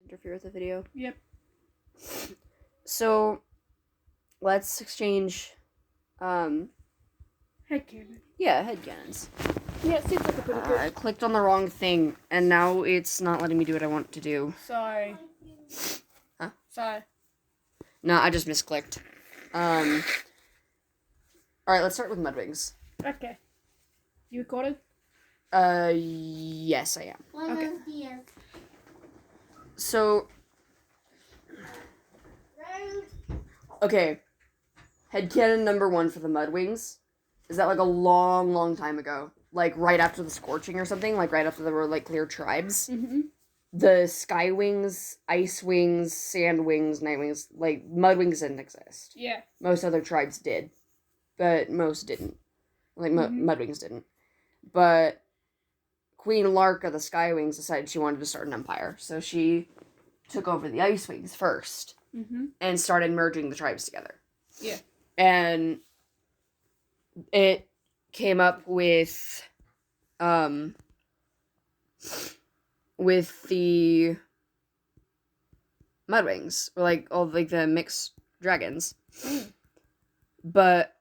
interfere with the video. Yep. So, let's exchange, Headcanon. yeah, headcannons. Yeah, it seems like a pretty good. I clicked on the wrong thing, and now it's not letting me do what I want to do. Sorry. Huh? Sorry. No, I just misclicked. Alright, let's start with Mudwings. Okay. You recorded? Yes, I am. Okay. So, okay, headcanon number 1 for the Mudwings is that, like, a long, long time ago, like, right after the Scorching or something, like, right after there were, like, clear tribes, Mm-hmm. the Skywings, Icewings, Sandwings, Nightwings, like, Mudwings didn't exist. Yeah. Most other tribes did, but most didn't. Like, Mudwings didn't. But Queen Lark of the Skywings decided she wanted to start an empire, so she took over the Icewings first, and started merging the tribes together. Yeah. And it came up with the Mudwings, or like all like the mixed dragons. But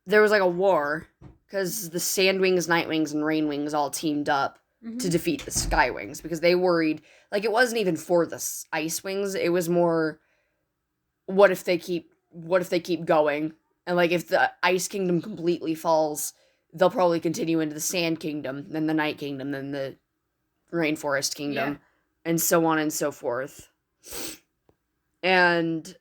there was like a war because the Sandwings, Nightwings, and Rainwings all teamed up to defeat the Skywings because they worried, like, it wasn't even for the Icewings, it was more, what if they keep going, and like if the Ice Kingdom completely falls, they'll probably continue into the Sand Kingdom, then the Night Kingdom, then the Rainforest Kingdom, and so on and so forth. And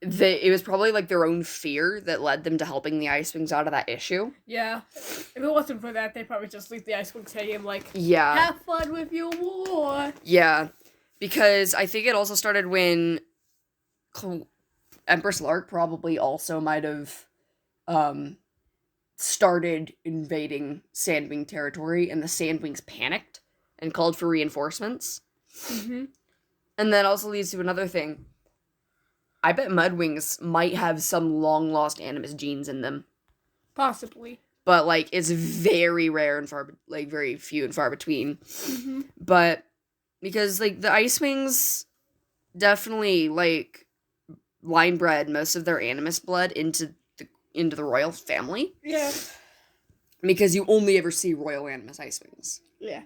it was probably like their own fear that led them to helping the Icewings out of that issue. Yeah. If it wasn't for that, they'd probably just leave the Icewings hanging, like, Yeah. have fun with your war. Yeah. Because I think it also started when Empress Lark probably also might have started invading Sandwing territory, and the Sandwings panicked and called for reinforcements. And that also leads to another thing. I bet Mudwings might have some long-lost Animus genes in them. Possibly. But, like, it's very rare and very few and far between. But, because, like, the Icewings definitely, like, line bred most of their Animus blood into the royal family. Yeah. Because you only ever see royal Animus Icewings. Yeah.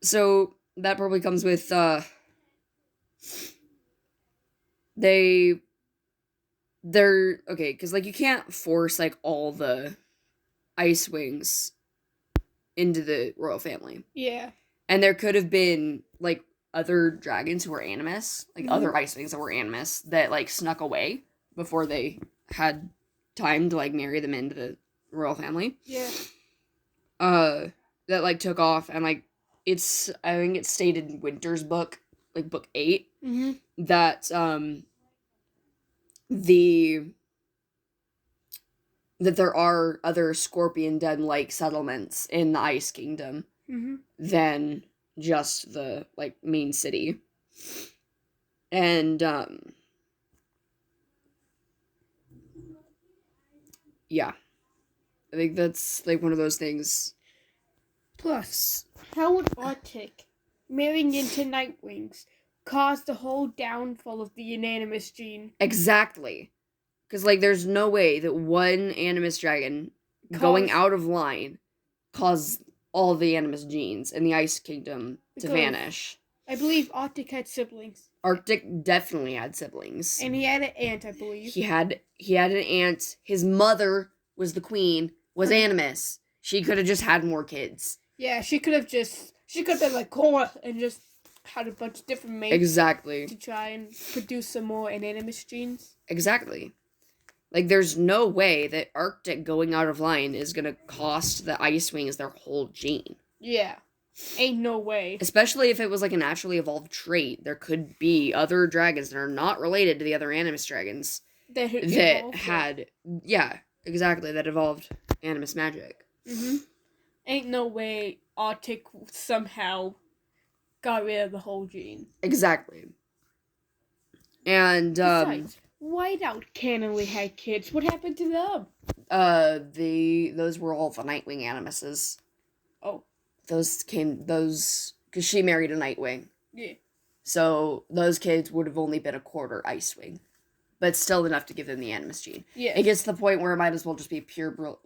So, that probably comes with, they're, okay, because, like, you can't force, like, all the Icewings into the royal family. Yeah. And there could have been, like, other dragons who were Animus, like, other Icewings that were Animus, that, like, snuck away before they had time to, like, marry them into the royal family. Yeah. That, like, took off, and, like, I think it's stated in Winter's book, like, book 8, that, that there are other scorpion den-like settlements in the Ice Kingdom than just the, like, main city. And, yeah. I think that's, like, one of those things. Plus, how would Arctic marrying into Nightwings cause the whole downfall of the unanimous gene? Exactly. Because, like, there's no way that one Animus dragon going out of line caused all the Animus genes in the Ice Kingdom to vanish. I believe Arctic had siblings. Arctic definitely had siblings. And he had an aunt, I believe. He had an aunt. His mother was the queen, was Animus. She could have just had more kids. Yeah, she could have been like Cora and just had a bunch of different mates. Exactly. To try and produce some more Animus genes. Exactly. Like, there's no way that Arctic going out of line is gonna cost the Icewings their whole gene. Yeah. Ain't no way. Especially if it was, like, a naturally evolved trait. There could be other dragons that are not related to the other Animus dragons that had... Yeah, exactly, that evolved Animus magic. Ain't no way Arctic somehow got rid of the whole gene. Exactly. And, Besides, Whiteout Canonly had kids. What happened to them? Those were all the Nightwing Animuses. Oh. Those, because she married a Nightwing. Yeah. So those kids would have only been a quarter Icewing. But still enough to give them the Animus gene. Yeah. It gets to the point where it might as well just be pure blood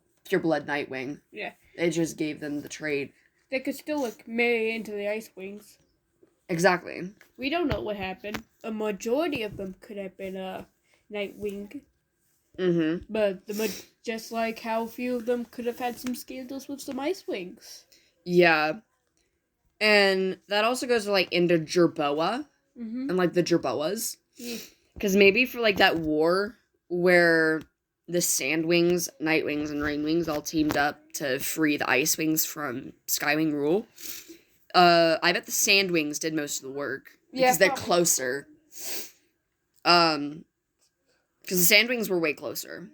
Nightwing. Yeah. It just gave them the trait. They could still, like, marry into the Icewings. Exactly. We don't know what happened. A majority of them could have been a Nightwing. Mm-hmm. But just like how a few of them could have had some scandals with some Icewings. Yeah. And that also goes, like, into Jerboa. Mm-hmm. And, like, the Jerboas. Yeah. Because maybe for, like, that war where the Sandwings, Nightwings, and Rainwings all teamed up to free the Icewings from Skywing rule. I bet the Sandwings did most of the work. Because they're closer. Because the Sandwings were way closer.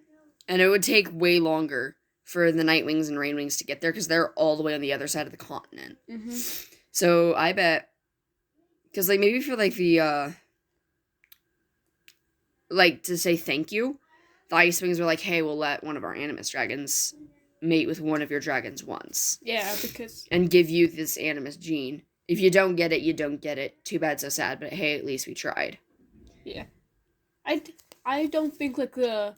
And it would take way longer for the Nightwings and Rainwings to get there, because they're all the way on the other side of the continent. Mm-hmm. So, I bet... Because, like, maybe for, like, the, like, to say thank you, the Icewings were like, hey, we'll let one of our Animus dragons mate with one of your dragons once. Yeah, because... And give you this Animus gene. If you don't get it, you don't get it. Too bad, so sad, but hey, at least we tried. Yeah. I don't think, like, the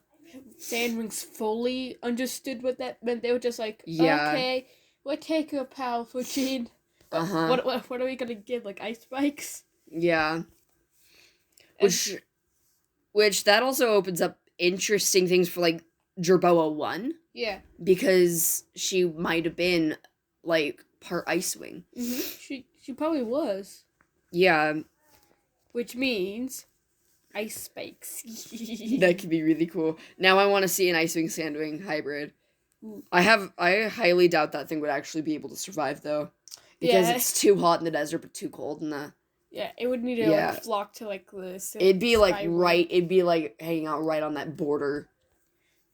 Sandwings fully understood what that meant. They were just like, okay, we'll take your powerful gene. Uh-huh. What are we gonna give, like, ice spikes? Yeah. Which that also opens up interesting things for, like, Jerboa 1. Yeah. Because she might have been, like, part Icewing. Mm-hmm. She probably was. Yeah. Which means ice spikes. That could be really cool. Now I want to see an Icewing Sandwing hybrid. Ooh. I highly doubt that thing would actually be able to survive, though. Because it's too hot in the desert, but too cold in the... Yeah, it would need to, like, flock to, like, the... It'd be, like, hanging out right on that border.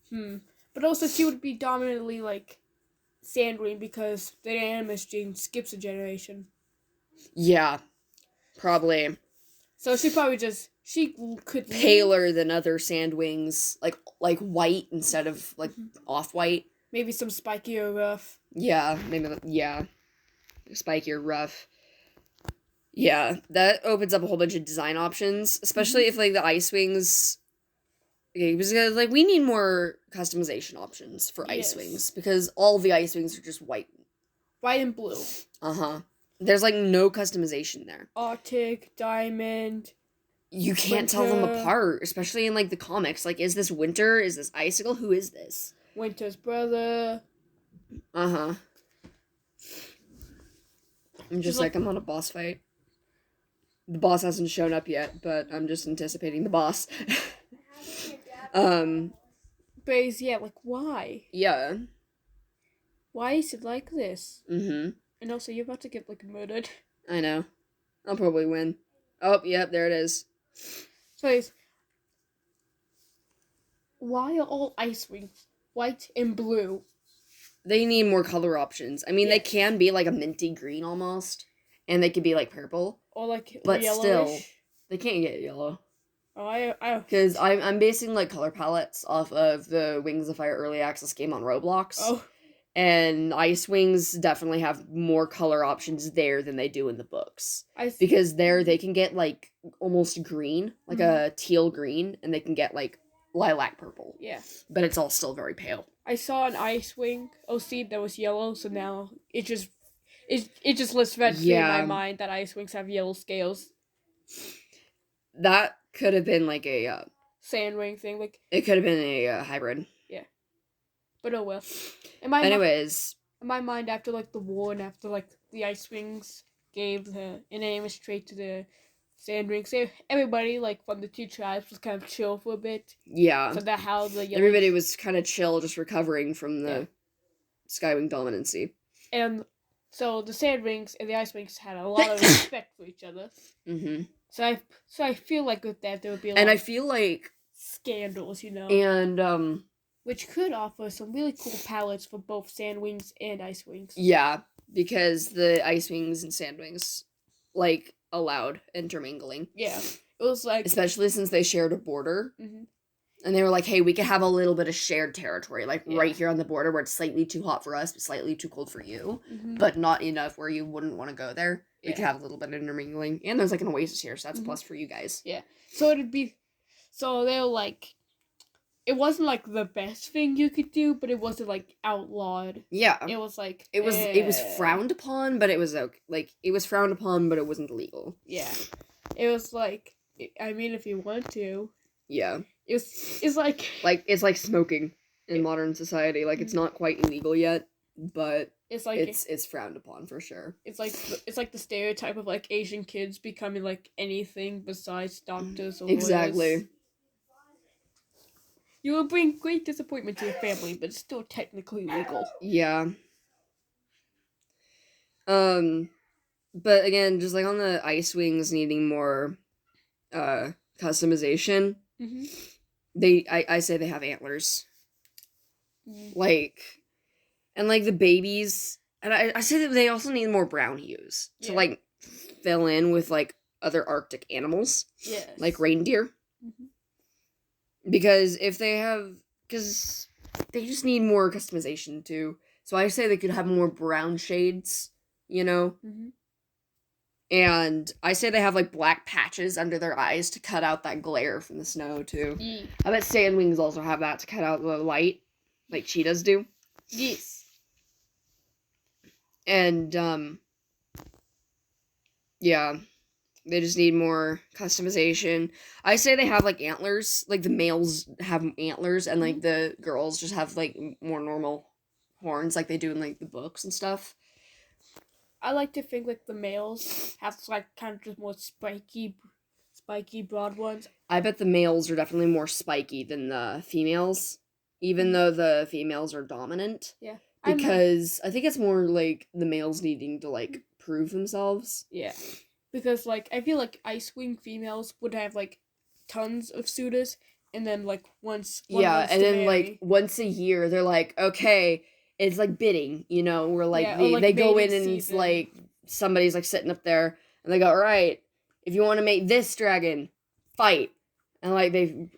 But also, she would be dominantly, like, Sandwing, because the Animus gene skips a generation. Yeah. Probably. So she probably just... She could... Paler than other Sandwings. Like white instead of, like, off-white. Maybe some spiky or rough. Yeah, maybe, yeah. Spiky or rough. Yeah, that opens up a whole bunch of design options, especially if, like, the Icewings... Okay, because, like, we need more customization options for Icewings, because all the Icewings are just white. White and blue. Uh-huh. There's, like, no customization there. Arctic, diamond... You can't tell them apart, especially in, like, the comics. Like, is this Winter? Is this Icicle? Who is this? Winter's brother. Uh-huh. I'm just like, I'm on a boss fight. The boss hasn't shown up yet, but I'm just anticipating the boss. But yeah, like, why? Yeah. Why is it like this? Mm-hmm. And also, you're about to get, like, murdered. I know. I'll probably win. Oh, yep, there it is. So, why are all Icewings white and blue? They need more color options. I mean, they can be, like, a minty green almost. And they could be, like, purple. Or, like, but yellowish. Still, they can't get yellow. Oh, Because I'm basing, like, color palettes off of the Wings of Fire Early Access game on Roblox. Oh. And Icewings definitely have more color options there than they do in the books. Because there they can get, like, almost green, like a teal green, and they can get, like, lilac purple. Yeah. But it's all still very pale. I saw an Icewing OC that was yellow, so now it just lists red in my mind that Icewings have yellow scales. That could have been, like, a... Sandwing thing, like... It could have been a hybrid. Yeah. But oh well. Anyways... In my mind, after, like, the war and after, like, the Icewings gave the inanimate trait to the Sandwings, everybody, like, from the two tribes was kind of chill for a bit. Yeah. So that how the yellow... Everybody was kind of chill, just recovering from the Skywing dominancy. And so the Sandwings and the Icewings had a lot of respect for each other. Mm-hmm. So I feel like with that there would be a lot and I feel like scandals, you know. And which could offer some really cool palettes for both Sandwings and Icewings. Yeah, because the Icewings and Sandwings, like, allowed intermingling. Yeah. It was like... Especially since they shared a border. Mm-hmm. And they were like, hey, we could have a little bit of shared territory, like right here on the border where it's slightly too hot for us, but slightly too cold for you, but not enough where you wouldn't want to go there. We could have a little bit of intermingling. And there's like an oasis here, so that's a plus for you guys. Yeah. So they were like, it wasn't like the best thing you could do, but it wasn't like outlawed. Yeah. It was like it was frowned upon, but it was okay. Like it was frowned upon, but it wasn't illegal. Yeah. It was like, I mean, if you want to. Yeah. It's like it's like smoking in modern society. Like it's not quite illegal yet, but it's like it's frowned upon for sure. It's like the stereotype of like Asian kids becoming like anything besides doctors or lawyers. Exactly. You will bring great disappointment to your family, but it's still technically legal. Yeah. But again, just like on the ice wings needing more customization. I say they have antlers. Like, and like the babies, and I say that they also need more brown hues to like fill in with like other Arctic animals. Yes. Like reindeer. Because because they just need more customization too. So I say they could have more brown shades, you know? And I say they have like black patches under their eyes to cut out that glare from the snow too. I bet sandwings also have that to cut out the light, like cheetahs do. Yes. And yeah, they just need more customization. I say they have like antlers, like the males have antlers, and like the girls just have like more normal horns, like they do in like the books and stuff. I like to think like the males have like kind of just more spiky broad ones. I bet the males are definitely more spiky than the females, even though the females are dominant. Yeah. Because I think it's more like the males needing to like prove themselves. Yeah. Because like I feel like ice wing females would have like tons of suitors, and then like once and then like once a year they're like, okay, it's like bidding, you know, where like they go in and season. It's like somebody's like sitting up there and they go, all right, if you want to make this dragon, fight. And like they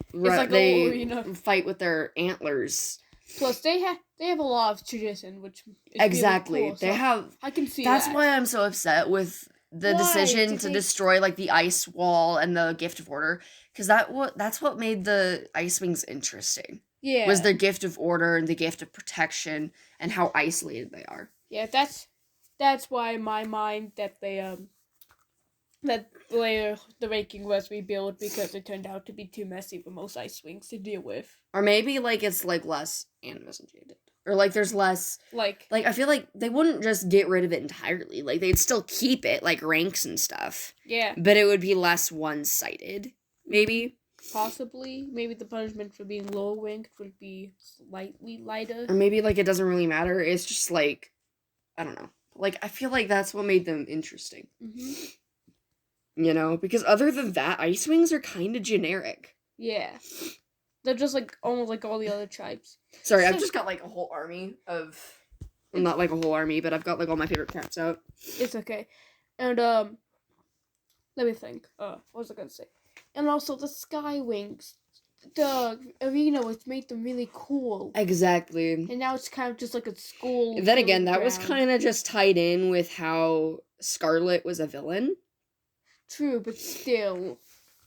fight with their antlers. Plus they have a lot of tradition, which is exactly really cool, so I can see that's why I'm so upset with the decision to destroy like the ice wall and the gift of order, because that's what made the ice wings interesting. Yeah. Was the gift of order and the gift of protection and how isolated they are. Yeah, that's why in my mind that they that later the ranking was rebuilt, because it turned out to be too messy for most ice wings to deal with. Or maybe like it's like less animus enchanted. Or like there's less like I feel like they wouldn't just get rid of it entirely. Like they'd still keep it like ranks and stuff. Yeah. But it would be less one-sided, maybe. Possibly. Maybe the punishment for being low ranked would be slightly lighter. Or maybe like it doesn't really matter. It's just like, I don't know. Like I feel like that's what made them interesting. You know, because other than that, ice wings are kind of generic. Yeah. They're just like almost like all the other tribes. Sorry, I've just got like a whole army of... Well, not like a whole army, but I've got like all my favorite camps out. It's okay. And let me think. What was I gonna say? And also the sky wings. The arena was made them really cool. Exactly. And now it's kind of just like a school. Then again, that was kind of just tied in with how Scarlet was a villain. True, but still.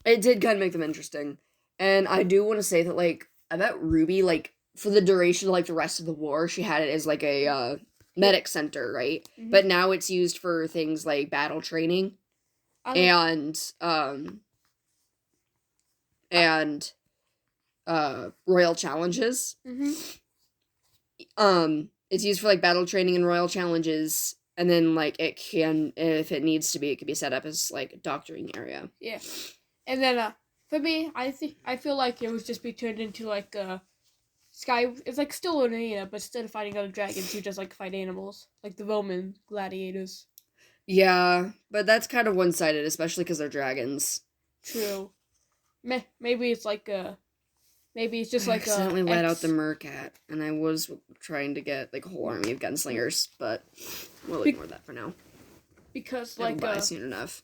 It did kind of make them interesting. And I do want to say that, like, I bet Ruby, like, for the duration of, like, the rest of the war, she had it as, like, a medic center, right? But now it's used for things like battle training and royal challenges. It's used for, like, battle training and royal challenges. And then, like, it can, if it needs to be, it could be set up as, like, a doctoring area. Yeah. And then, for me, I feel like it would just be turned into, like, sky... It's, like, still an arena, but instead of fighting other dragons, you just, like, fight animals. Like the Roman gladiators. Yeah, but that's kind of one-sided, especially because they're dragons. True. Maybe it's, like, maybe it's just, like, I accidentally let out the Mercat, and I was trying to get, like, a whole army of gunslingers, but we'll ignore that for now. Because, It'll like, buy soon enough.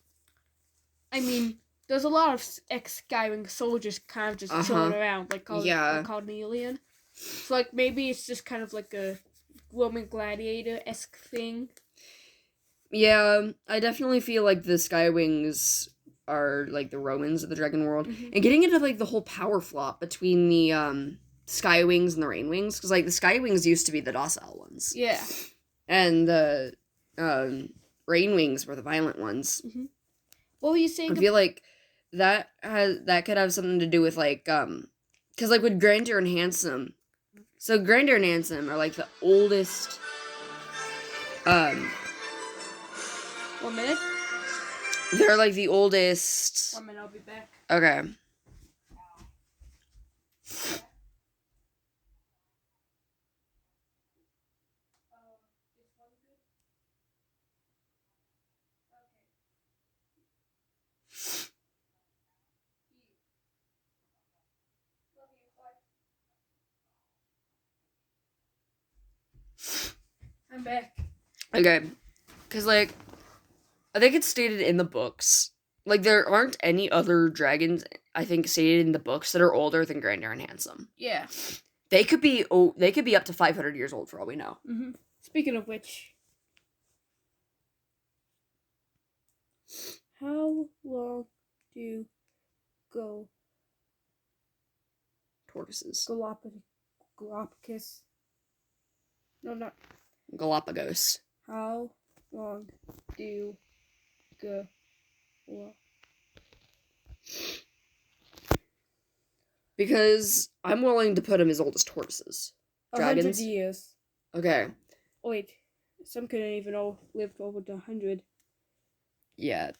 I mean, there's a lot of ex-Skywing soldiers kind of just chilling around, like called an alien. So like maybe it's just kind of like a Roman gladiator-esque thing. Yeah, I definitely feel like the Skywings are like the Romans of the Dragon World, and getting into like the whole power flop between the Skywings and the Rainwings, because like the Skywings used to be the docile ones, Yeah, and the Rainwings were the violent ones. What were you saying? I feel like that could have something to do with like because like with Grandeur and Handsome, so Grandeur and Handsome are like the oldest 1 minute. They're like the oldest. 1 minute, I'll be back. Okay. I'm back. Okay. Because, like, I think it's stated in the books. Like, there aren't any other dragons, I think, stated in the books that are older than Grandeur and Handsome. Yeah. They could be up to 500 years old for all we know. Speaking of which, how long do Tortoises. Galapagos? No, not Galapagos. how long do Because I'm willing to put them as old as tortoises. 100 Dragons? years. Okay. Oh, wait, some couldn't even live over 100. Yeah.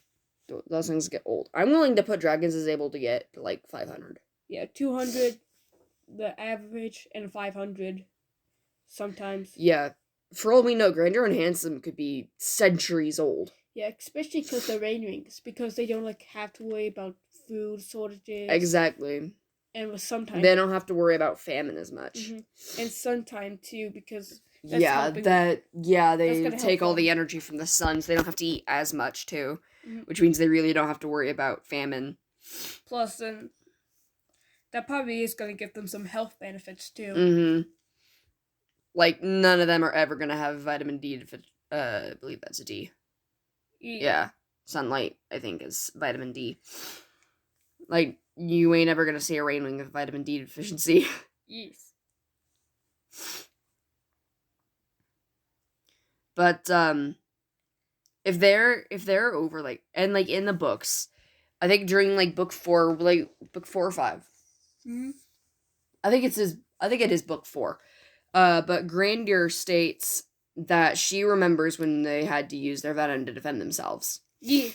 Those things get old. I'm willing to put dragons as able to get to, like, 500. Yeah, 200, the average, and 500 sometimes. Yeah. For all we know, Grandeur and Handsome could be centuries old. Yeah, especially because they're Rainwings, because they don't like have to worry about food shortages. Exactly. And with Suntime, they don't have to worry about famine as much. And Suntime too, because they take all the energy from the sun, so they don't have to eat as much too, which means they really don't have to worry about famine. Plus, then that probably is going to give them some health benefits too. Like none of them are ever going to have vitamin D. I believe that's a D. Yeah, sunlight I think is vitamin D. Like you ain't ever going to see a Rainwing with vitamin D deficiency. Yes. But if they're over like and like in the books, I think during like book 4 or 5. I think it is book 4. But Grandeur states that she remembers when they had to use their venom to defend themselves. Yeah.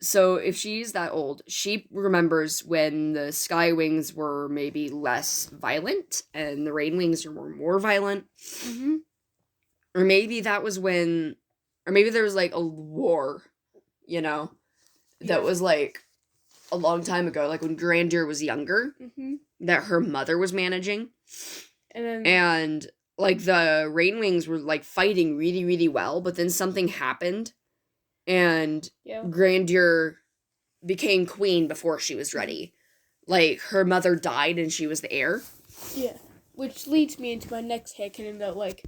So if she's that old, she remembers when the Skywings were maybe less violent and the Rainwings were more violent. Or maybe that was when, or maybe there was like a war, that was like a long time ago, like when Grandeur was younger, that her mother was managing. And like the Rainwings were like fighting really, really well, but then something happened and Grandeur became queen before she was ready. Like her mother died and she was the heir. Yeah. Which leads me into my next headcanon that like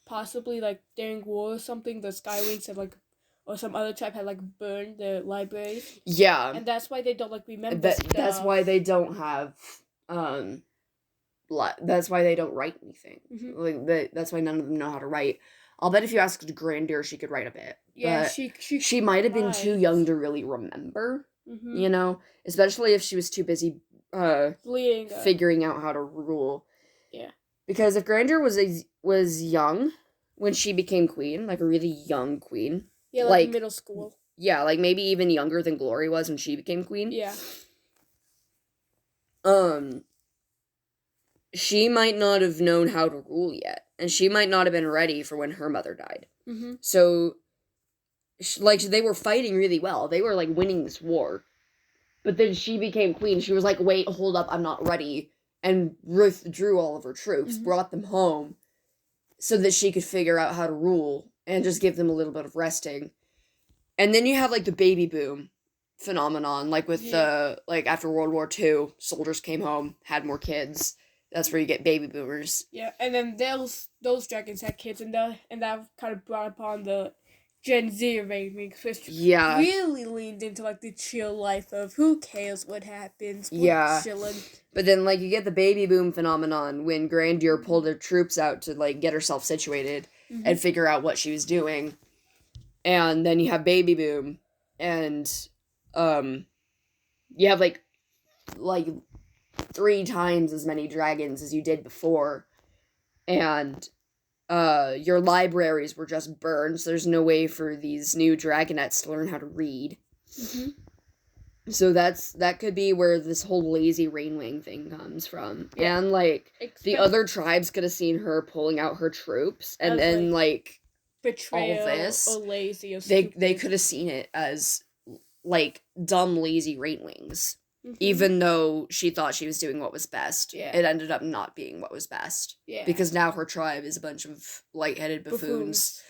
possibly like during war or something the Skywings had like or some other tribe had like burned the library. Yeah. And that's why they don't like remember stuff. That's why they don't have that's why they don't write anything. Like that's why none of them know how to write. I'll bet if you asked Grandeur, she could write a bit. Yeah, she might have been too young to really remember. Especially if she was too busy figuring out how to rule. Yeah. Because if Grandeur was young when she became queen, like a really young queen. Yeah, like middle school. Yeah, like maybe even younger than Glory was when she became queen. Yeah. She might not have known how to rule yet, and she might not have been ready for when her mother died. So, like, they were fighting really well. They were, like, winning this war. But then she became queen. She was like, wait, hold up, I'm not ready. And withdrew all of her troops, brought them home, so that she could figure out how to rule, and just give them a little bit of resting. And then you have, like, the baby boom. phenomenon, like with Yeah. like after World War II, soldiers came home, had more kids. That's where you get baby boomers. Yeah, and then those dragons had kids, and that kind of brought upon the Gen Z remake, which Yeah, really leaned into like the chill life of who cares what happens, we're yeah. chilling. But then like you get the baby boom phenomenon when Grandeur pulled her troops out to like get herself situated and figure out what she was doing. And then you have baby boom and you have like 3 times as many dragons as you did before. And your libraries were just burned, so there's no way for these new dragonettes to learn how to read. So that could be where this whole lazy rainwing thing comes from. Yeah. And like the other tribes could have seen her pulling out her troops and then like betrayal all of this, or lazy or they could have seen it as like dumb lazy rainwings. Even though she thought she was doing what was best, it ended up not being what was best. Yeah. Because now her tribe is a bunch of lightheaded buffoons.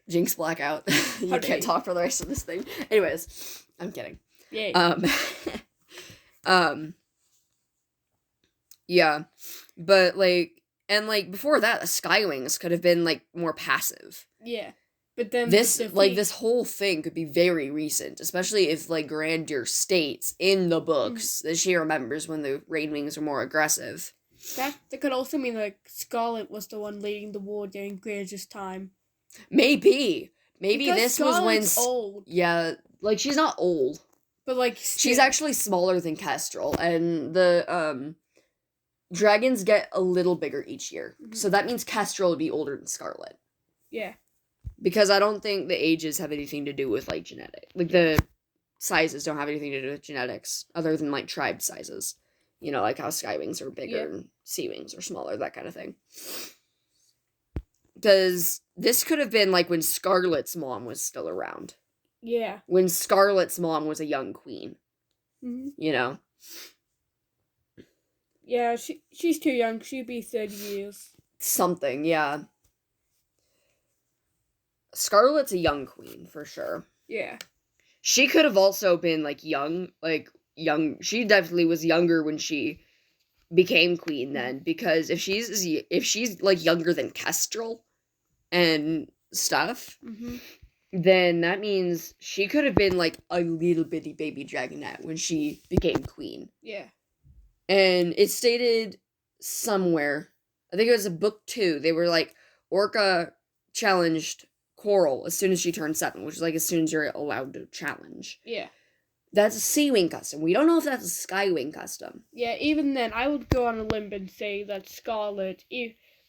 Jinx blackout. You can't talk for the rest of this thing. Anyways, I'm kidding. Yay. Yeah. But like, and like before that, the Skywings could have been like more passive. Yeah. But then this whole thing could be very recent, especially if like Grandeur states in the books that she remembers when the Rainwings were more aggressive. That could also mean like Scarlet was the one leading the war during Grandeur's time. Maybe because this Scarlet's was when old. Yeah, like she's not old, but like she's actually smaller than Kestrel, and the dragons get a little bigger each year, so that means Kestrel would be older than Scarlet. Yeah. Because I don't think the ages have anything to do with, like, genetic. Like, the sizes don't have anything to do with genetics, other than, like, tribe sizes. You know, like how Skywings are bigger and Sea Wings are smaller, that kind of thing. Because this could have been, like, when Scarlet's mom was still around. Yeah. When Scarlet's mom was a young queen. You know? Yeah, she's too young. She'd be 30 years. Something, yeah. Scarlet's a young queen, for sure. Yeah. She could have also been, like, young. She definitely was younger when she became queen then, because if she's, like, younger than Kestrel and stuff, then that means she could have been, like, a little bitty baby dragonette when she became queen. Yeah. And it stated somewhere, I think it was in book 2, they were like, Orca challenged Coral as soon as she turned 7, which is like as soon as you're allowed to challenge. Yeah. That's a Sea Wing custom. We don't know if that's a Skywing custom. Yeah, even then, I would go on a limb and say that Scarlet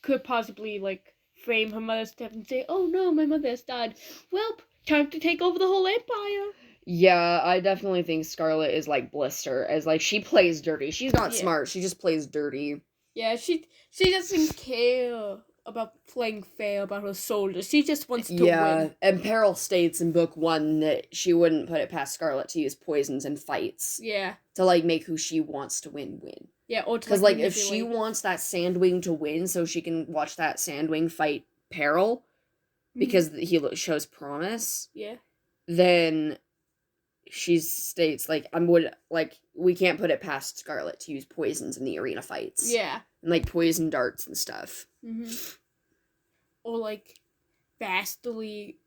could possibly, like, frame her mother's death and say, oh no, my mother has died. Well, time to take over the whole empire. Yeah, I definitely think Scarlet is like Blister, as like she plays dirty. She's not smart, she just plays dirty. Yeah, she doesn't care about playing fair about her soldiers. She just wants to win. Yeah, and Peril states in book 1 that she wouldn't put it past Scarlet to use poisons in fights. Yeah. To like make who she wants to win. Yeah, or to because like if she wants that Sandwing to win so she can watch that Sandwing fight Peril because he shows promise. Yeah. Then she states, like, we can't put it past Scarlet to use poisons in the arena fights. Yeah. And, like, poison darts and stuff. Or, like, vastly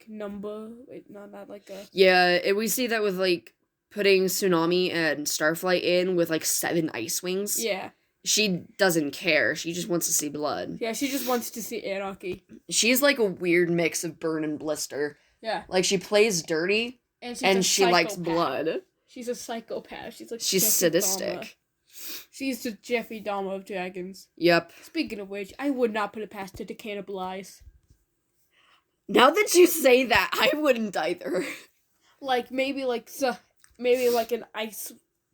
number. Not like a... Yeah, we see that with, like, putting Tsunami and Starflight in with, like, 7 Ice Wings. Yeah. She doesn't care. She just wants to see blood. Yeah, she just wants to see anarchy. She's, like, a weird mix of Burn and Blister. Yeah. Like, she plays dirty... And she likes blood. She's a psychopath. She's sadistic. She's the Jeffrey Dahmer of dragons. Yep. Speaking of which, I would not put it past her to cannibalize. Now that you say that, I wouldn't either. Like, maybe like an ice...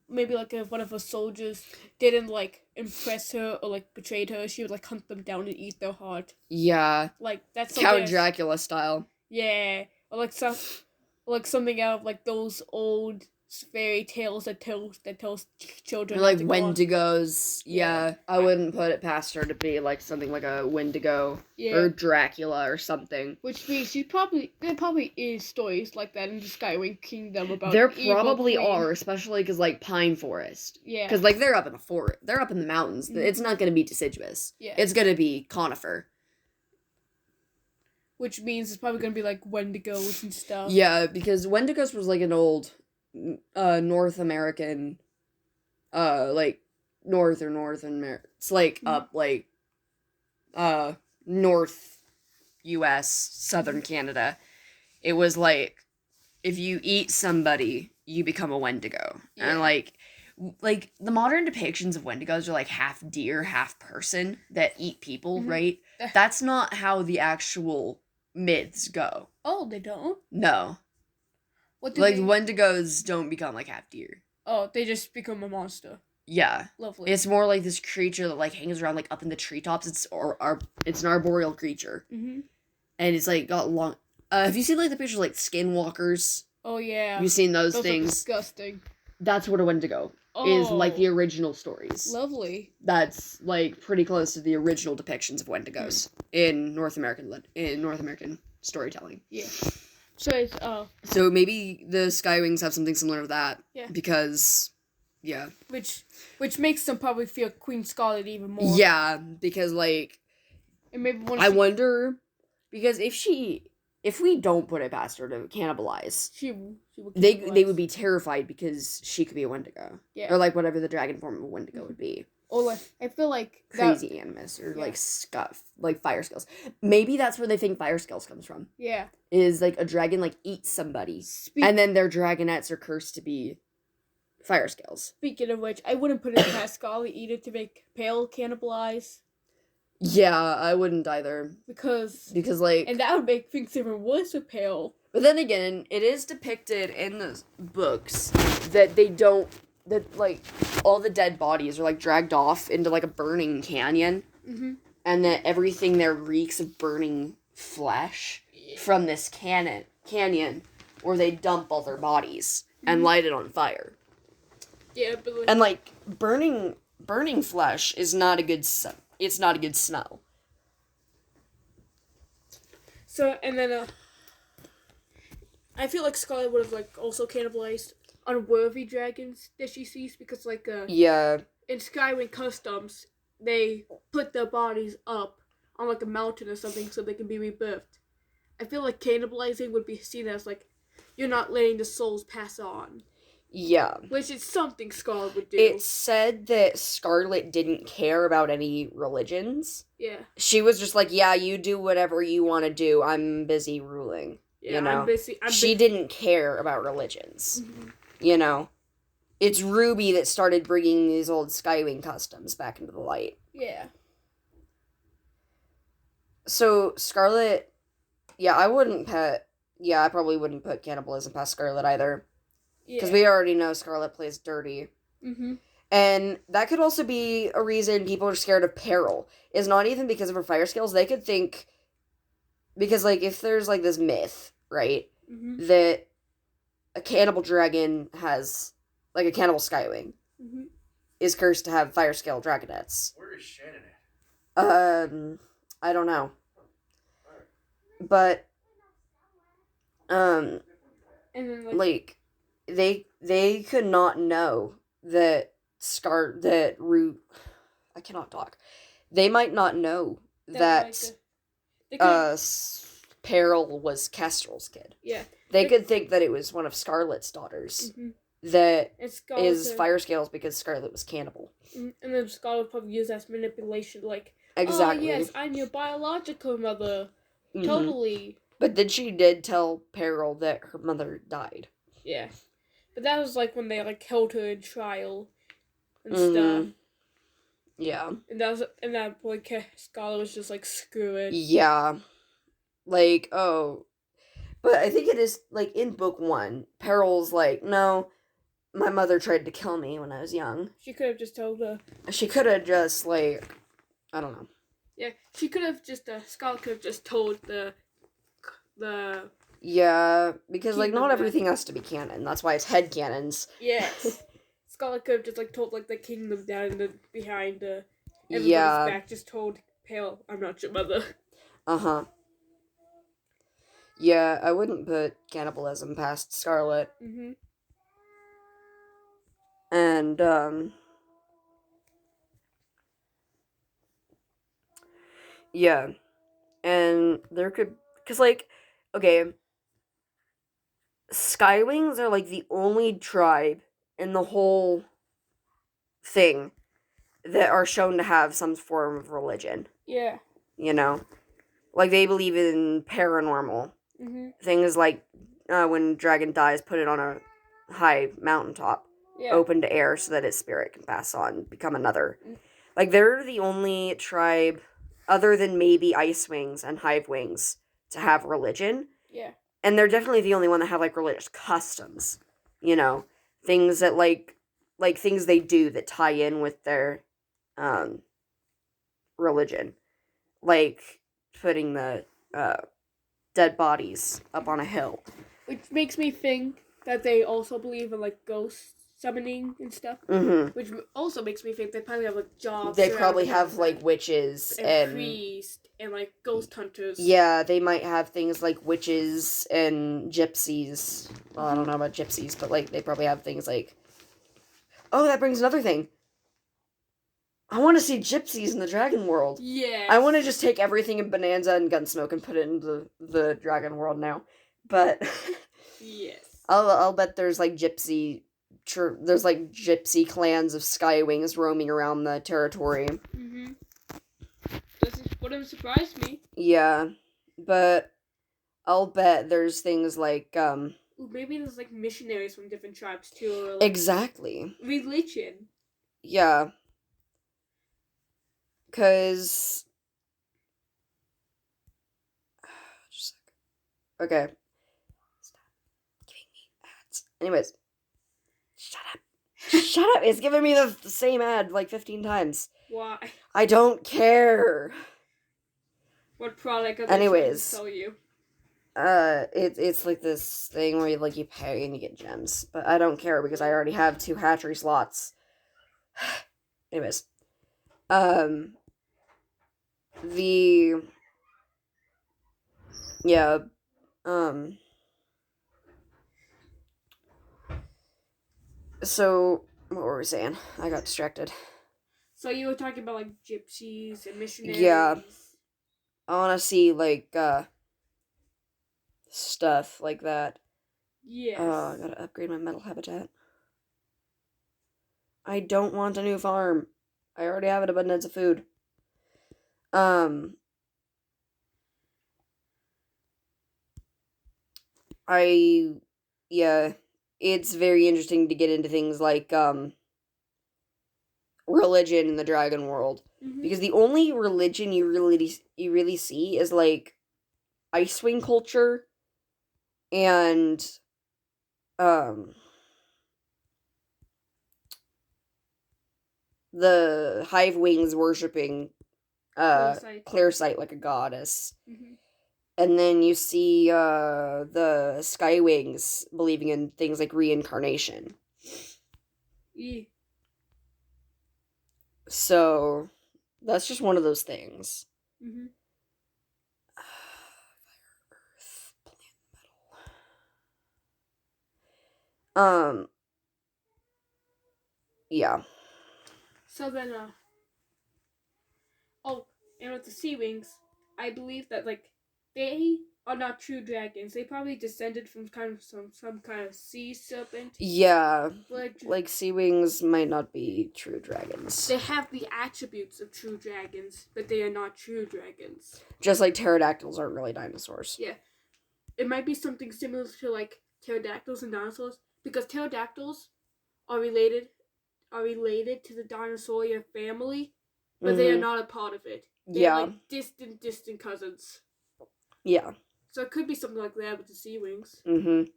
Maybe like if one of her soldiers didn't like impress her or like betrayed her, she would like hunt them down and eat their heart. Yeah. Like, that's Count Dracula style. Yeah. Or like something out of, like, those old fairy tales that tells children Or like not to go on. Wendigos. Yeah, I wouldn't put it past her to be like something like a Wendigo or Dracula or something. Which means there probably is stories like that in the Skywing Kingdom about There evil probably queen. are, especially because like Pine Forest. Yeah. Because like they're up in the forest, they're up in the mountains. Mhm. It's not going to be deciduous. Yeah. It's going to be conifer. Which means it's probably gonna be like Wendigos and stuff. Yeah, because Wendigos was like an old North American like northern America. It's like up like north US, southern Canada. It was like if you eat somebody, you become a Wendigo. Yeah. And like the modern depictions of Wendigos are like half deer, half person that eat people, right? That's not how the actual myths go. Oh, they don't? No. What do like they... Wendigos don't become like half deer. Oh, they just become a monster. Yeah. Lovely. It's more like this creature that like hangs around like up in the treetops. It's an arboreal creature. Mm-hmm. And it's like got long have you seen like the pictures like skinwalkers? Oh yeah. Have you seen those things? Are disgusting. That's what a Wendigo is like the original stories. Lovely. That's like pretty close to the original depictions of Wendigos in North American storytelling. Yeah. So it's So maybe the Skywings have something similar to that. Yeah. Because which makes them probably fear Queen Scarlet even more. Yeah, because like and maybe I wonder because if we don't put it past her to cannibalize, she would they would be terrified because she could be a Wendigo. Yeah. Or like whatever the dragon form of a Wendigo would be. Or like I feel like crazy animus or like scuff, like fire scales. Maybe that's where they think fire scales comes from. Yeah. Is like a dragon like eats somebody and then their dragonettes are cursed to be fire scales. Speaking of which, I wouldn't put it past Scarlet either to make Pale cannibalize. Yeah, I wouldn't either. Because like... And that would make things even worse with Pale. But then again, it is depicted in the books that like, all the dead bodies are, like, dragged off into, like, a burning canyon. Mm-hmm. And that everything there reeks of burning flesh from this canyon where they dump all their bodies and light it on fire. Yeah, but... And, like, burning flesh is not a good... It's not a good smell. So, and then, I feel like Scarlet would have, like, also cannibalized unworthy dragons that she sees, because, like, yeah. In Skywing Customs, they put their bodies up on, like, a mountain or something so they can be rebirthed. I feel like cannibalizing would be seen as, like, you're not letting the souls pass on. Yeah. Which is something Scarlet would do. It said that Scarlet didn't care about any religions. Yeah. She was just like, yeah, you do whatever you want to do. I'm busy ruling. Yeah, you know? She didn't care about religions. Mm-hmm. You know? It's Ruby that started bringing these old Skywing customs back into the light. Yeah. So, Scarlet... Yeah, I probably wouldn't put cannibalism past Scarlet either. Because we already know Scarlet plays dirty. Mm-hmm. And that could also be a reason people are scared of Peril. Is not even because of her fire skills. They could think... Because, like, if there's, like, this myth, right? Mm-hmm. That a cannibal dragon has... Like, a cannibal Skywing. Mm-hmm. Is cursed to have fire scale dragonettes. Where is Shannon at? I don't know. But... And then, like they could not know that I cannot talk. They might not know that Peril was Kestrel's kid. Yeah. They could think that it was one of Scarlet's daughters. Mm-hmm. That is fire scales because Scarlet was cannibal. And then Scarlet would probably use that as manipulation, like, exactly. Oh yes, I'm your biological mother. Mm-hmm. Totally. But then she did tell Peril that her mother died. Yeah. But that was, like, when they, like, held her in trial and stuff. Yeah. And that boy, Scarlet was just like, screw it. Yeah. Like, oh. But I think it is, like, in book 1, Peril's like, no, my mother tried to kill me when I was young. She could have just told her. She could have just, like, I don't know. Yeah, she could have just, Scarlet could have just told the Yeah, because, like, Keep not them everything has to be canon. That's why it's headcannons. Yes. Scarlet could have just, like, told, like, the kingdom down in the, behind everybody's Yeah. back, just told Pale, I'm not your mother. Uh-huh. Yeah, I wouldn't put cannibalism past Scarlet. Mm-hmm. And, yeah. And there could... Because, like, okay... Skywings are, like, the only tribe in the whole thing that are shown to have some form of religion. Yeah. You know? Like, they believe in paranormal. Mm-hmm. Things like when dragon dies, put it on a high mountaintop, Yeah. open to air so that its spirit can pass on, become another. Mm. Like, they're the only tribe, other than maybe Ice Wings and Hive Wings, to have religion. Yeah. And they're definitely the only one that have, like, religious customs. You know? Things that, like things they do that tie in with their religion. Like, putting the dead bodies up on a hill. Which makes me think that they also believe in, like, ghost summoning and stuff. Mm-hmm. Which also makes me think they probably have, like, jobs. They probably have, like, witches and priests and, like, ghost hunters. Yeah, they might have things like witches and gypsies. Well, I don't know about gypsies, but, like, they probably have things like... Oh, that brings another thing. I want to see gypsies in the dragon world. Yeah. I want to just take everything in Bonanza and Gunsmoke and put it into the dragon world now. But... Yes. I'll bet there's, like, gypsy clans of Skywings roaming around the territory. Mm-hmm. This wouldn't surprise me. Yeah, but I'll bet there's things like, Ooh, maybe there's, like, missionaries from different tribes, too. Or, like, exactly. religion. Yeah. Because... Just a second. Okay. Stop giving me ads. Anyways. Shut up. Shut up. It's giving me the same ad like 15 times. Why? I don't care. What product are they trying to sell you? It's like this thing where you pay and you get gems. But I don't care because I already have 2 hatchery slots. Anyways. Yeah, so, what were we saying? I got distracted. So you were talking about, like, gypsies and missionaries? Yeah. I want to see, like, stuff like that. Yes. Oh, I gotta upgrade my metal habitat. I don't want a new farm. I already have an abundance of food. Yeah, it's very interesting to get into things like, religion in the dragon world. Mm-hmm. Because the only religion you really see is, like, Icewing culture and, the Hive Wings worshipping, Clairsight like a goddess. Mm-hmm. And then you see, the Skywings believing in things like reincarnation. Yeah. So, that's just one of those things. Mm-hmm. Fire, earth, plant, metal. Yeah. So then, oh, and with the Sea Wings, I believe that, like, they are not true dragons. They probably descended from some kind of sea serpent. Yeah. Like, Sea Wings might not be true dragons. They have the attributes of true dragons, but they are not true dragons. Just like pterodactyls aren't really dinosaurs. Yeah. It might be something similar to, like, pterodactyls and dinosaurs, because pterodactyls are related to the Dinosauria family, but they are not a part of it. They're like distant cousins. Yeah. So it could be something like that with the Sea Wings. Mm-hmm.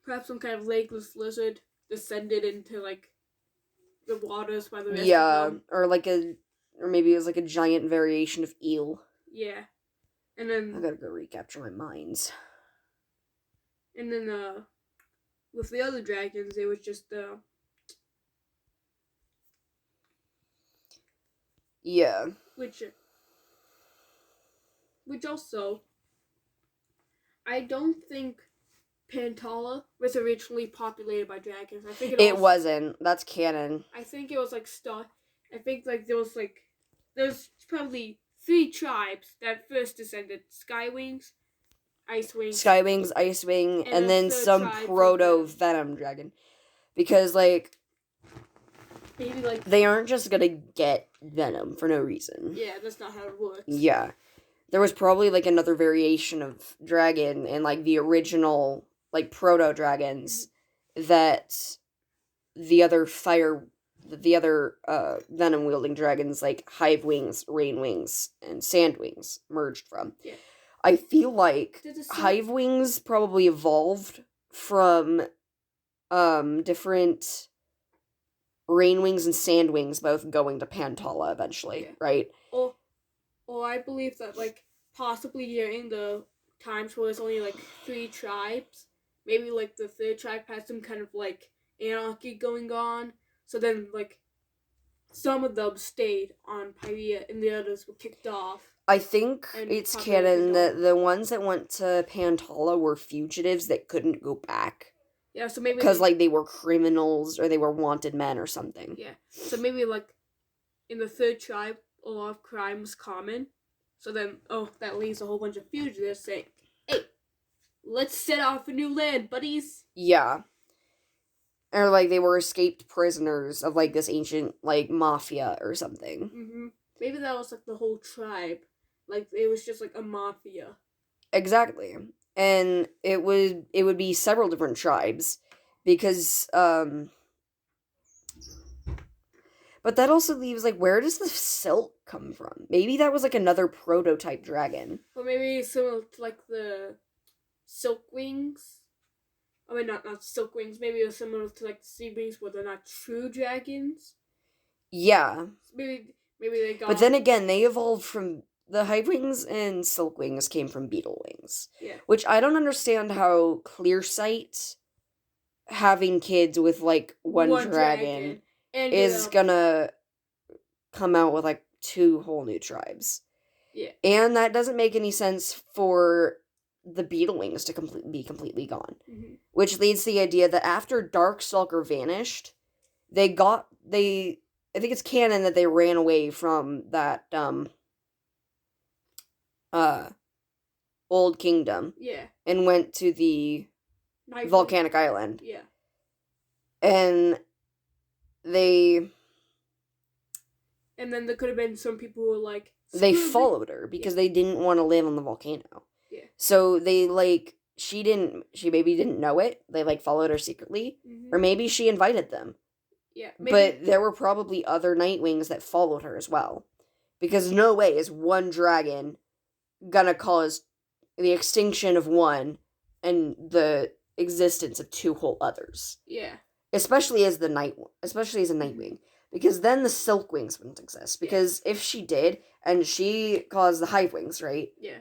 Perhaps some kind of legless lizard descended into, like, the waters by the rest Yeah, of them. or maybe it was like a giant variation of eel. Yeah. And I then gotta go recapture my mines. with the other dragons, it was just Yeah. which also, I don't think Pantala was originally populated by dragons. I think It wasn't. That's canon. I think it was like I think like there's probably 3 tribes that first descended: Skywings, Icewings, Skywings, Icewing, and then some tribe proto venom dragon. Because maybe like they aren't just gonna get venom for no reason. yeah, that's not how it works. Yeah. There was probably like another variation of dragon in like the original like proto dragons that the other venom wielding dragons like hive wings, rain wings, and sand wings merged from. Yeah. I feel like hive wings probably evolved from different rain wings and sand wings both going to Pantala eventually, right? Or I believe that like possibly during the times where there's only like 3 tribes, maybe like the 3rd tribe had some kind of like anarchy going on. So then like some of them stayed on Pyrrhia and the others were kicked off. I think it's canon that the ones that went to Pantala were fugitives that couldn't go back. Yeah, so maybe because like they were criminals or they were wanted men or something. Yeah, so maybe like in the 3rd tribe, a lot of crime was common. So then, that leaves a whole bunch of fugitives saying, "Hey, let's set off a new land, buddies." Yeah. Or like they were escaped prisoners of like this ancient like mafia or something. Mm-hmm. Maybe that was like the whole tribe. Like it was just like a mafia. Exactly. And it would be several different tribes because but that also leaves like where does the silk come from? Maybe that was like another prototype dragon. Or maybe similar to like the silk wings. I mean not silk wings, maybe it was similar to like the sea wings where they're not true dragons. Yeah. Maybe they got. But then again, they evolved from the hive wings and silk wings came from beetle wings. Yeah. Which I don't understand how Clearsight having kids with like one dragon is gonna come out with like 2 whole new tribes. Yeah. And that doesn't make any sense for the beetle wings to be completely gone. Mm-hmm. Which leads to the idea that after Darkstalker vanished, I think it's canon that they ran away from that old kingdom. Yeah. And went to the volcanic island. Yeah. And then there could have been some people who were like they followed her because they didn't want to live on the volcano. Yeah. So they she maybe didn't know it. They like followed her secretly. Mm-hmm. Or maybe she invited them. Yeah. Maybe. But there were probably other Nightwings that followed her as well. Because no way is one dragon gonna cause the extinction of one and the existence of 2 whole others. Yeah. Especially as a Nightwing. Because then the Silk Wings wouldn't exist. Because if she did, and she caused the Hive Wings, right? Yeah.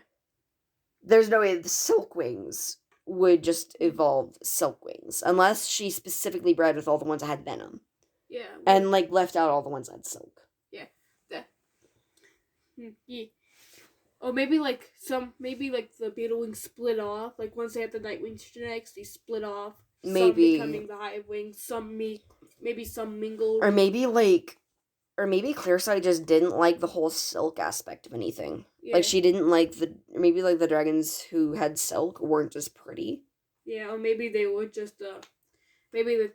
There's no way the Silk Wings would just evolve Silk Wings. Unless she specifically bred with all the ones that had venom. Yeah. Well, and, left out all the ones that had silk. Yeah. Yeah. Or maybe, the Beetle Wings split off. Like, once they have the Nightwing genetics, they split off. Maybe. Some becoming the Hive Wings, maybe some mingled. Or maybe Clearsight just didn't like the whole silk aspect of anything. Yeah. Like, she didn't like maybe the dragons who had silk weren't as pretty. Yeah, or maybe they were just, maybe they're,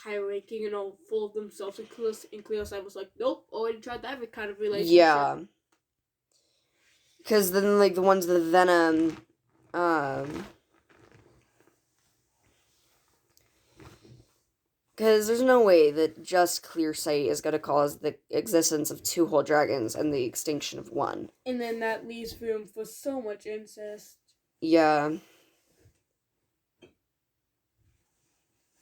high ranking and all full of themselves, and Clearsight was like, nope, already tried that kind of relationship. Yeah. Because then, the ones with venom, because there's no way that just Clearsight is going to cause the existence of 2 whole dragons and the extinction of one. And then that leaves room for so much incest. Yeah.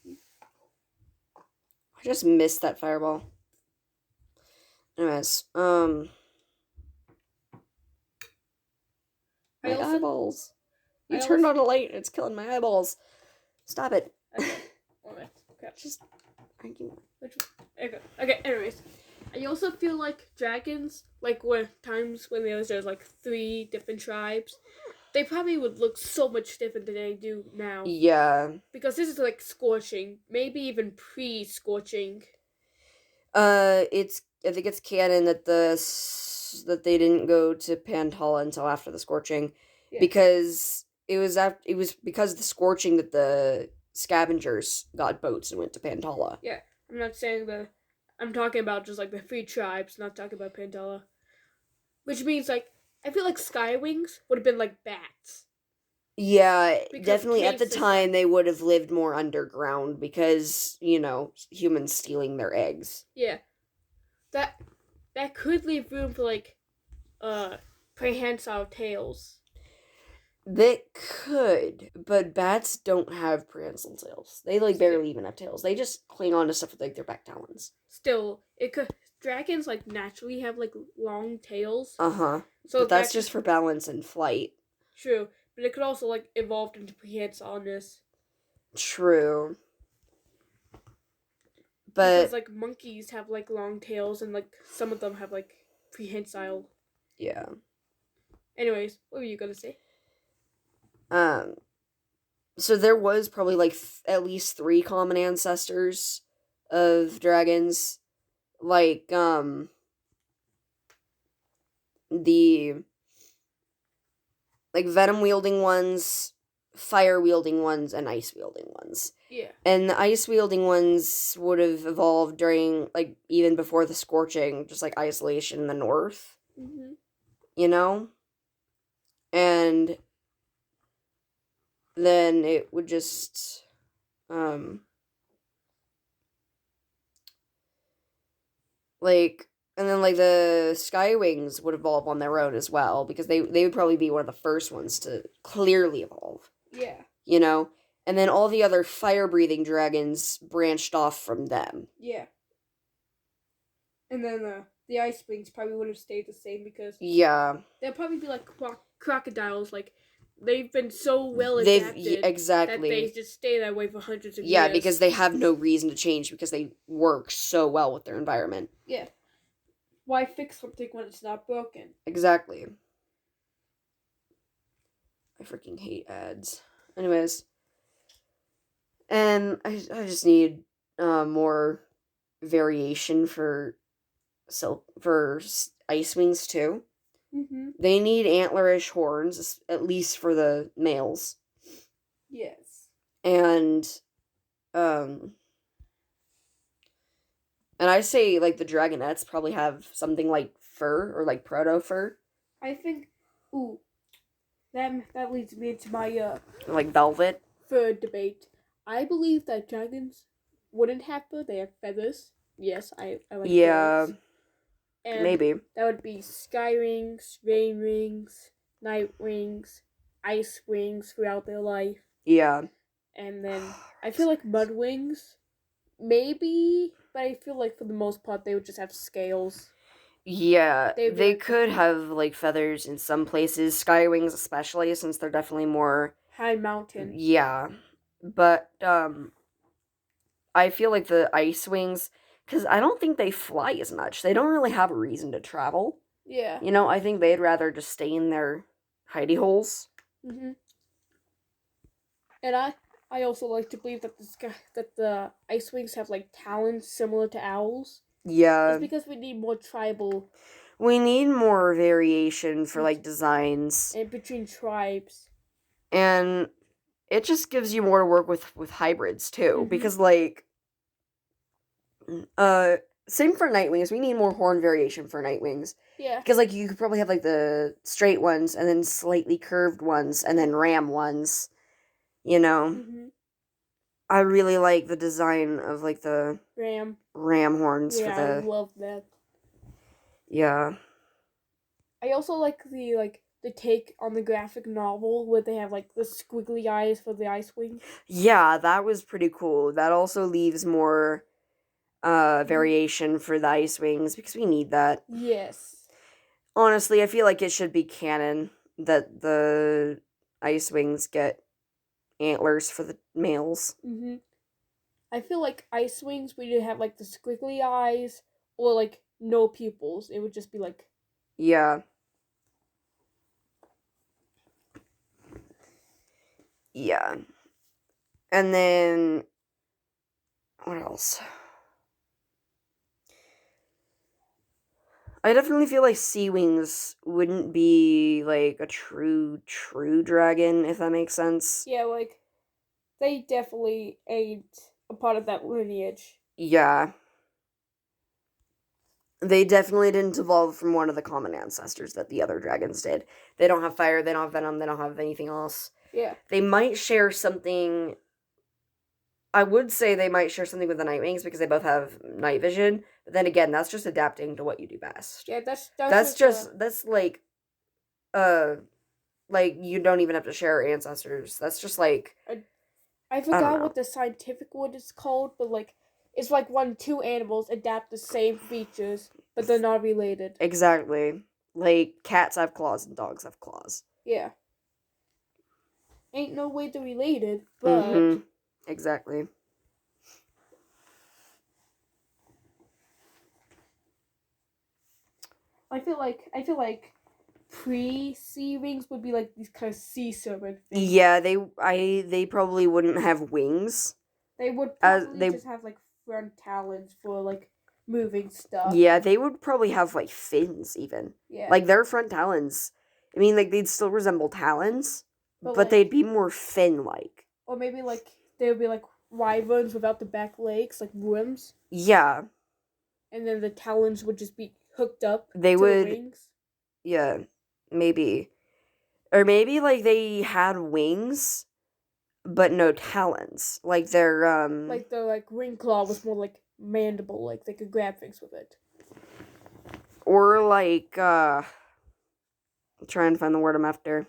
I just missed that fireball. Anyways, I also- eyeballs. You I turned also- on a light and it's killing my eyeballs. Stop it. Okay. Crap. Just argue. Okay, anyways. I also feel like dragons, like when times when there's like 3 different tribes, they probably would look so much different than they do now. Yeah. Because this is like scorching, maybe even pre-scorching. I think it's canon that that they didn't go to Pantala until after the scorching, Yeah. because it was because of the scorching that the scavengers got boats and went to Pantala. Yeah, I'm not saying I'm talking about just like the 3 tribes, not talking about Pantala. Which means like I feel like Skywings would have been like bats. Yeah, Because definitely at the cave time they would have lived more underground because, humans stealing their eggs. Yeah. That could leave room for like prehensile tails. They could, but bats don't have prehensile tails. They barely even have tails. They just cling on to stuff with their back talons. Still, dragons like naturally have like long tails. Uh-huh. So But that's just for balance and flight. True, but it could also like evolve into prehensileness. True. But Because like monkeys have like long tails and like some of them have like prehensile. yeah. Anyways, what were you gonna say? So there was probably like at least 3 common ancestors of dragons. Like, the venom wielding ones, fire wielding ones, and ice wielding ones. Yeah. And the ice wielding ones would have evolved during, even before the scorching, just like isolation in the north. Mm-hmm. And then it would just, and then the Skywings would evolve on their own as well, because they would probably be one of the first ones to clearly evolve. Yeah. And then all the other fire-breathing dragons branched off from them. Yeah. And then the ice wings probably would have stayed the same because Yeah. they'll probably be like crocodiles. Like they've been so well adapted exactly that they just stay that way for hundreds of years. Yeah, because they have no reason to change because they work so well with their environment. Yeah. Why fix something when it's not broken? Exactly. I freaking hate ads. Anyways. And I just need more variation for ice wings too. Mm-hmm. They need antlerish horns, at least for the males. Yes. And I say the dragonettes probably have something like fur or proto fur. I think. Ooh. That leads me into my velvet. fur debate. I believe that dragons wouldn't have fur; they have feathers. Yes, I like birds. And maybe that would be sky wings, rain wings, night wings, ice wings throughout their life. Yeah. And then I feel like mud wings, maybe, but I feel like for the most part they would just have scales. Yeah, they could have feathers in some places, sky wings especially, since they're definitely more high mountain. Yeah, but I feel like the ice wings, because I don't think they fly as much. They don't really have a reason to travel. Yeah. I think they'd rather just stay in their hidey holes. Mhm. And I also like to believe that the ice wings have talons similar to owls. Yeah. It's because we need more tribal. We need more variation for designs. And between tribes. And it just gives you more to work with hybrids too, because same for Nightwings. We need more horn variation for Nightwings. Yeah. Because you could probably have the straight ones and then slightly curved ones and then ram ones. Mm-hmm. I really like the design of the ram horns for the. I love that. Yeah. I also like the take on the graphic novel where they have the squiggly eyes for the ice wings. Yeah, that was pretty cool. That also leaves more variation for the ice wings because we need that. Yes. Honestly, I feel like it should be canon. that the ice wings get antlers for the males. Mm-hmm. I feel like ice wings would either have like the squiggly eyes or like no pupils. It would just be like Yeah. Yeah. And then what else? I definitely feel like sea wings wouldn't be like a true dragon, if that makes sense. yeah, like they definitely ain't a part of that lineage. Yeah. They definitely didn't evolve from one of the common ancestors that the other dragons did. They don't have fire, they don't have venom, they don't have anything else. Yeah. They might share something. I would say they might share something with the night wings because they both have night vision. But then again, that's just adapting to what you do best. Yeah, That's like you don't even have to share ancestors. That's just like I forgot what the scientific word is called, but like it's like when two animals adapt the same features, but they're not related. Exactly. Like cats have claws and dogs have claws. Yeah. Ain't no way they're related, but Mm-hmm. Exactly. I feel like pre-sea wings would be like these kind of sea serpent things. Yeah, they probably wouldn't have wings. They would probably just have like front talons for like moving stuff. Yeah, they would probably have like fins even. Yeah. Like their front talons. I mean, like they'd still resemble talons, but like, they'd be more fin-like. Or maybe like they would be like wyverns without the back legs, like worms. Yeah. And then the talons would just be hooked up They to would, the wings. Yeah, maybe. Or maybe like they had wings but no talons. Like their like the like ring claw was more like mandible, like they could grab things with it. Or like I'm trying to find the word I'm after.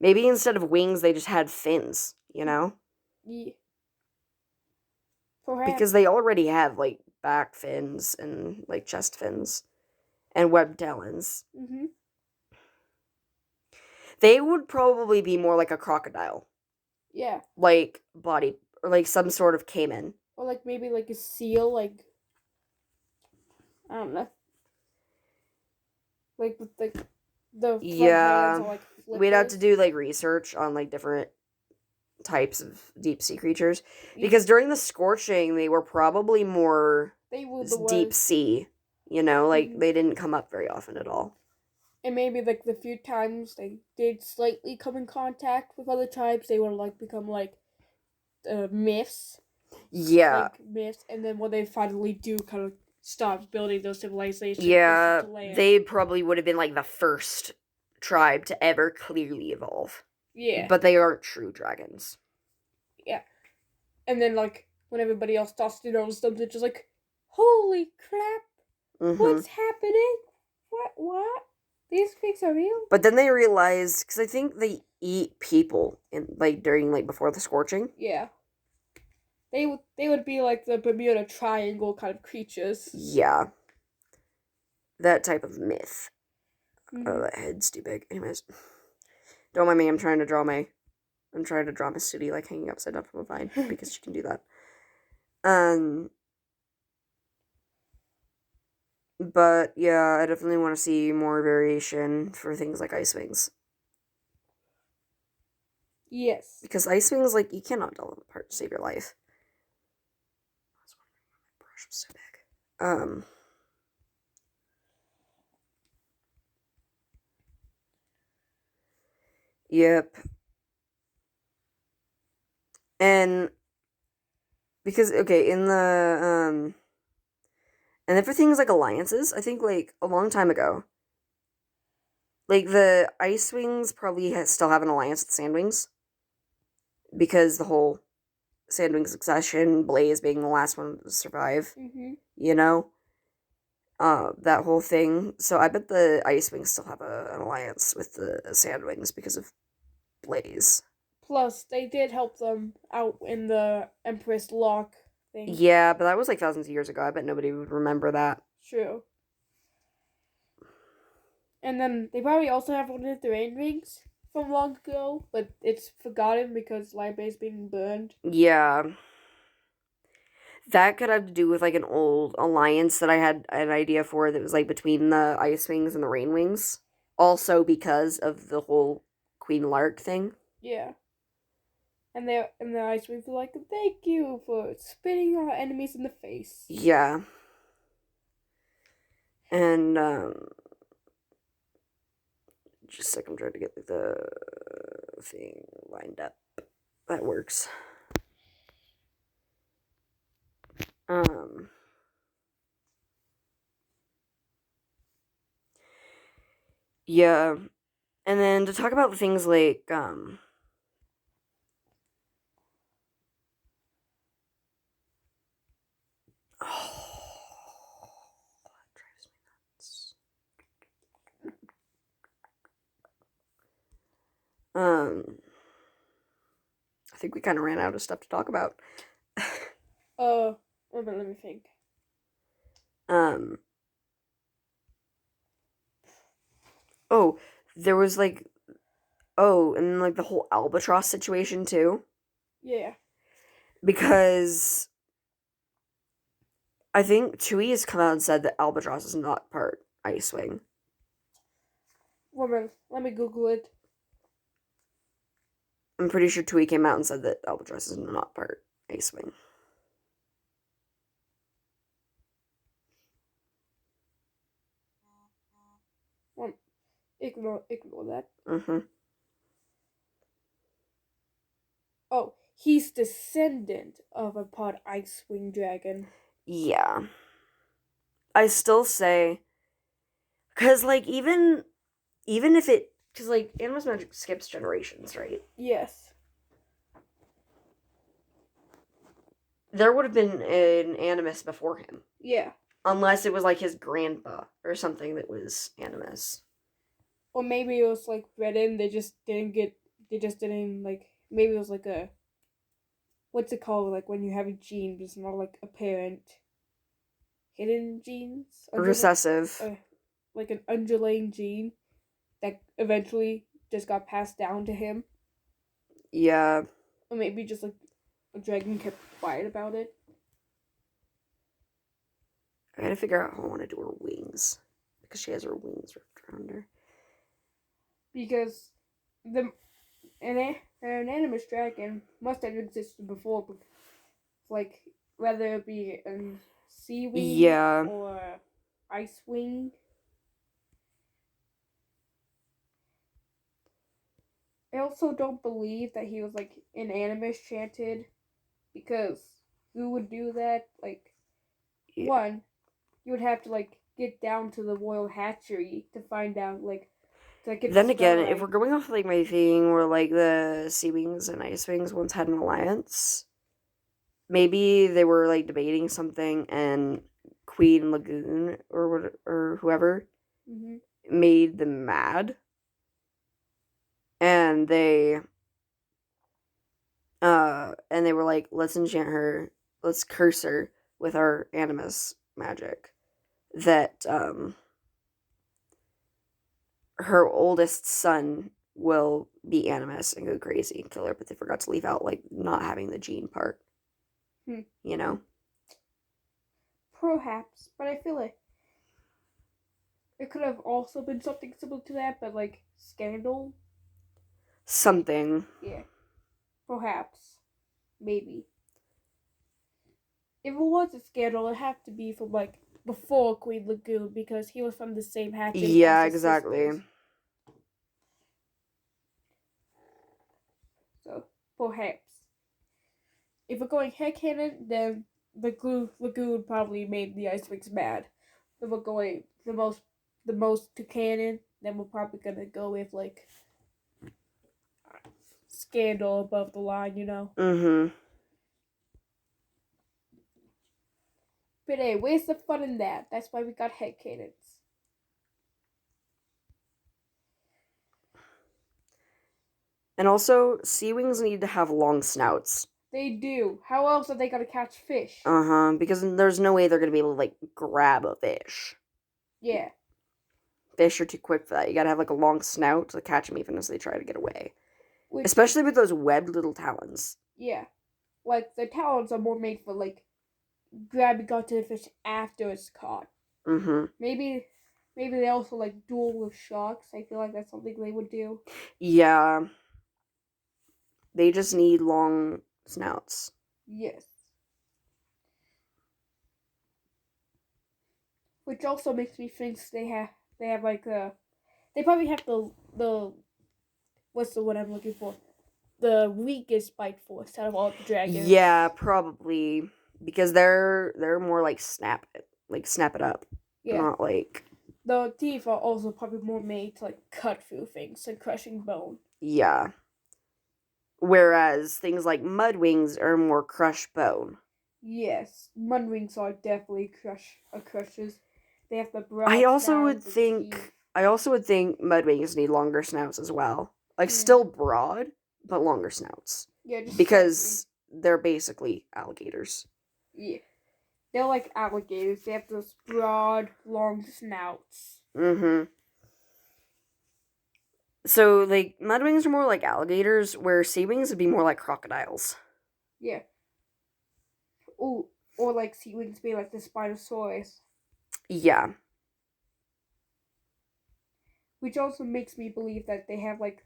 Maybe instead of wings they just had fins, you know? Yeah. Perhaps. Because they already have like back fins and like chest fins and webbed talons. Mm-hmm. They would probably be more like a crocodile. Yeah. Like body or like some sort of caiman. Or like maybe like a seal, like I don't know. Like with like the front hands are like flippers. We'd have to do like research on like different types of deep sea creatures because during the scorching they were probably more deep sea, you know, like they didn't come up very often at all. And maybe like the few times they did slightly come in contact with other tribes, they would like become like myths. Yeah. Like myths, and then when they finally do kind of stop building those civilizations. Yeah, they probably would have been like the first tribe to ever clearly evolve. Yeah. But they aren't true dragons. Yeah. And then like when everybody else starts to notice them, they're just like, holy crap, what's happening? What? These things are real? But then they realized, because I think they eat people in like during like before the scorching. Yeah. They would be like the Bermuda Triangle kind of creatures. Yeah. That type of myth. Mm-hmm. Oh, that head's too big. Anyways. Don't mind me, I'm trying to draw my city like hanging upside down from a vine because she can do that. But yeah, I definitely want to see more variation for things like ice wings. Yes. Because ice wings, like, you cannot tell them apart to save your life. I was wondering why my brush was so big. Yep. And because okay, in the and then for things like alliances, I think like a long time ago, like the ice wings probably still have an alliance with sandwings because the whole sandwing succession, Blaze being the last one to survive, you know, that whole thing. So I bet the ice wings still have an alliance with the sandwings because of Blaze. Plus, they did help them out in the Empress Lock thing. Yeah, but that was like thousands of years ago. I bet nobody would remember that. True. And then they probably also have one of the rain rings from long ago, but it's forgotten because Light Bay's being burned. Yeah. That could have to do with, like, an old alliance that I had an idea for that was, like, between the Ice Wings and the Rain Wings. Also because of the whole Queen Lark thing. Yeah. And the Ice Wings are like, thank you for spitting our enemies in the face. Yeah. And, just a second, I'm trying to get the thing lined up. That works. Yeah. And then to talk about things like, that drives me nuts. I think we kind of ran out of stuff to talk about. Let me think. Oh, there was like, and then, like, the whole albatross situation too. Yeah. Because I think Tui has come out and said that albatross is not part Ice Wing. Woman, let me Google it. I'm pretty sure Tui came out and said that albatross is not part Ice Wing. Ignore that. Mm-hmm. Oh, he's descendant of a pod Ice Wing dragon. Yeah. I still say, because, like, even if it, because, like, Animus Magic skips generations, right? Yes. There would have been an Animus before him. Yeah. Unless it was, like, his grandpa or something that was Animus. Or maybe it was, like, bred in, maybe it was, like, what's it called, like, when you have a gene, but it's not, like, apparent. Hidden genes? Recessive. Like an undulating gene that eventually just got passed down to him. Yeah. Or maybe just, like, a dragon kept quiet about it. I gotta figure out how I want to do her wings. Because she has her wings wrapped around her. Because an animus dragon must have existed before, like, whether it be a sea wing or ice wing. I also don't believe that he was, like, an animus chanted, because who would do that? Like, one, you would have to, like, get down to the royal hatchery to find out, like, to get Then the again, right. if we're going off, like, my thing where, like, the Sea Wings and Ice Wings once had an alliance, maybe they were, like, debating something and Queen Lagoon or whoever made them mad. And they were like, let's enchant her, let's curse her with our Animus magic. That, her oldest son will be Animus and go crazy and kill her, but they forgot to leave out, like, not having the gene part. You know? Perhaps, but I feel like it could have also been something similar to that, but, like, scandal? Something. Yeah. Perhaps. Maybe. If it was a scandal, it'd have to be from, like, before Queen Lagoon, because he was from the same hatching. Yeah, as his exactly. sisters. So, perhaps. If we're going headcanon, then the Lagoon probably made the Ice Wings mad. If we're going the most to canon, then we're probably gonna go with, like, scandal above the line, you know? Mm-hmm. But hey, where's the fun in that? That's why we got headcanons. And also, Sea Wings need to have long snouts. They do. How else are they gonna catch fish? Because there's no way they're gonna be able to, like, grab a fish. Yeah. fish are too quick for that. You gotta have, like, a long snout to catch them even as they try to get away. Which, Especially with those webbed little talons. yeah. Like, the talons are more made for, like, grabbing onto the fish after it's caught. Mm-hmm. Maybe they also, like, duel with sharks. I feel like that's something they would do. Yeah. They just need long snouts. Yes. Which also makes me think they have like they probably have the what's the word I'm looking for? The weakest bite force out of all the dragons. Yeah, probably. Because they're more like snap it up. Yeah. Not like... The teeth are also probably more made to like cut through things and crushing bone. Yeah. Whereas things like mudwings are more crush bone. Yes, mudwings are definitely crushers. They have the broad I also snouts, would the think teeth. mudwings need longer snouts as well. Like, still broad, but longer snouts. Yeah, just Because they're basically alligators. yeah. They're like alligators. They have those broad, long snouts. Mm-hmm. So, like, mudwings are more like alligators, where sea wings would be more like crocodiles. Yeah. Ooh, or like sea wings be like the Spinosaurus. Yeah. Which also makes me believe that they have like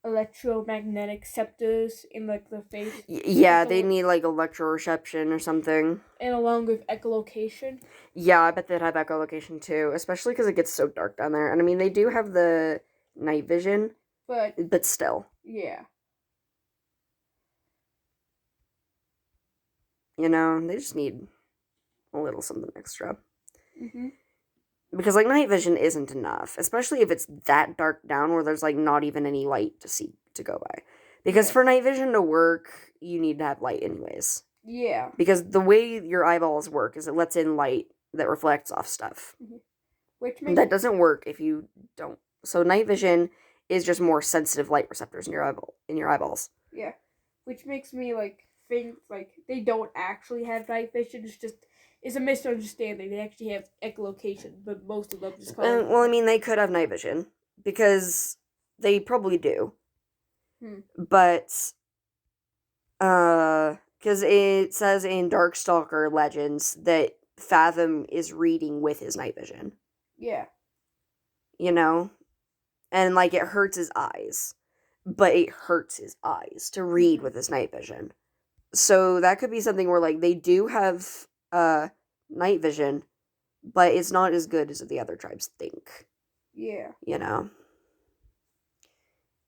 electromagnetic scepters in like the face. Yeah, they need, like, electroreception or something. And along with echolocation. Yeah, I bet they'd have echolocation too, especially because it gets so dark down there. And I mean, they do have the night vision, but still. Yeah. You know, they just need a little something extra. Mm-hmm. Because, like, night vision isn't enough, especially if it's that dark down where there's, like, not even any light to go by. Because for night vision to work, you need to have light anyways. Yeah. Because the way your eyeballs work is it lets in light that reflects off stuff. Mm-hmm. Which makes that doesn't work if you don't. So night vision is just more sensitive light receptors in your eyeballs. Yeah. Which makes me like think like they don't actually have night vision. It's a misunderstanding. They actually have echolocation, but most of them just call it. Well, I mean, they could have night vision because they probably do. But because it says in Darkstalker Legends that Fathom is reading with his night vision. Yeah. You know? And, like, it hurts his eyes. But it hurts his eyes to read with his night vision. So that could be something where, like, they do have night vision, but it's not as good as the other tribes think. Yeah. You know?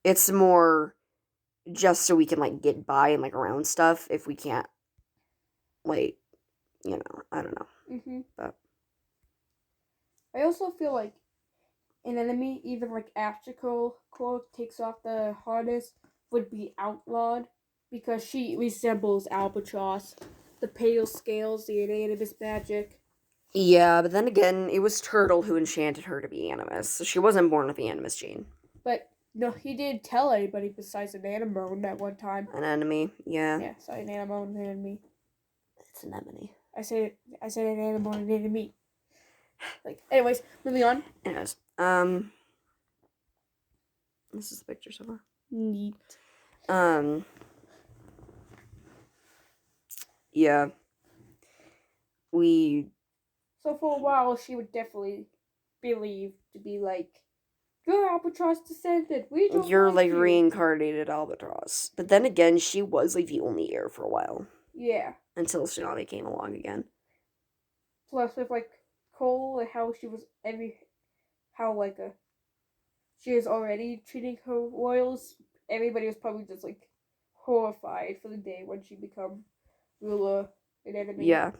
It's more just so we can, like, get by and, like, around stuff if we can't, like, you know, I don't know. Mm-hmm. But I also feel like an enemy, even like Afterclaw takes off the hardest, would be Outlawed, because she resembles Albatross. The pale scales, the animus magic. yeah, but then again, it was Turtle who enchanted her to be Animus, so she wasn't born with the Animus gene. But no, he didn't tell anybody besides an anemone at one time. An enemy, yeah. Yeah, sorry, an anemone, an enemy. It's an enemy. I said an anemone, an enemy. Like, anyways, moving on. Anyways, this is the picture so far. Neat. Yeah. So for a while, she would definitely believe to be like, you're Albatross descendant. You're like reincarnated Albatross. But then again, she was like the only heir for a while. Yeah. Until Tsunami came along again. Plus with like Cole, like how she was she was already treating her royals. Everybody was probably just like horrified for the day when she become ruler and enemy. Yeah.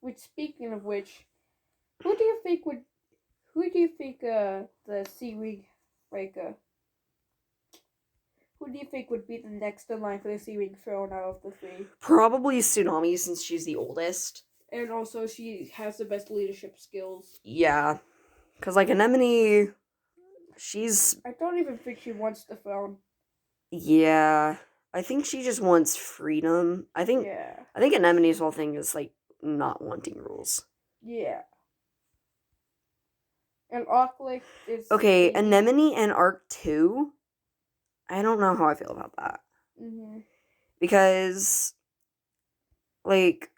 Which, speaking of which, who do you think the Sea-Wing, who do you think would be the next in line for the Sea-Wing throne out of the three? Probably Tsunami, since she's the oldest. And also, she has the best leadership skills. Yeah. Because, like, Anemone, she's... I don't even think she wants the throne. Yeah. I think she just wants freedom. I think Anemone's whole thing is, like, not wanting rules. Yeah. And Outclaws is... Okay, Anemone and Arc 2, I don't know how I feel about that. Mm-hmm. Because, like,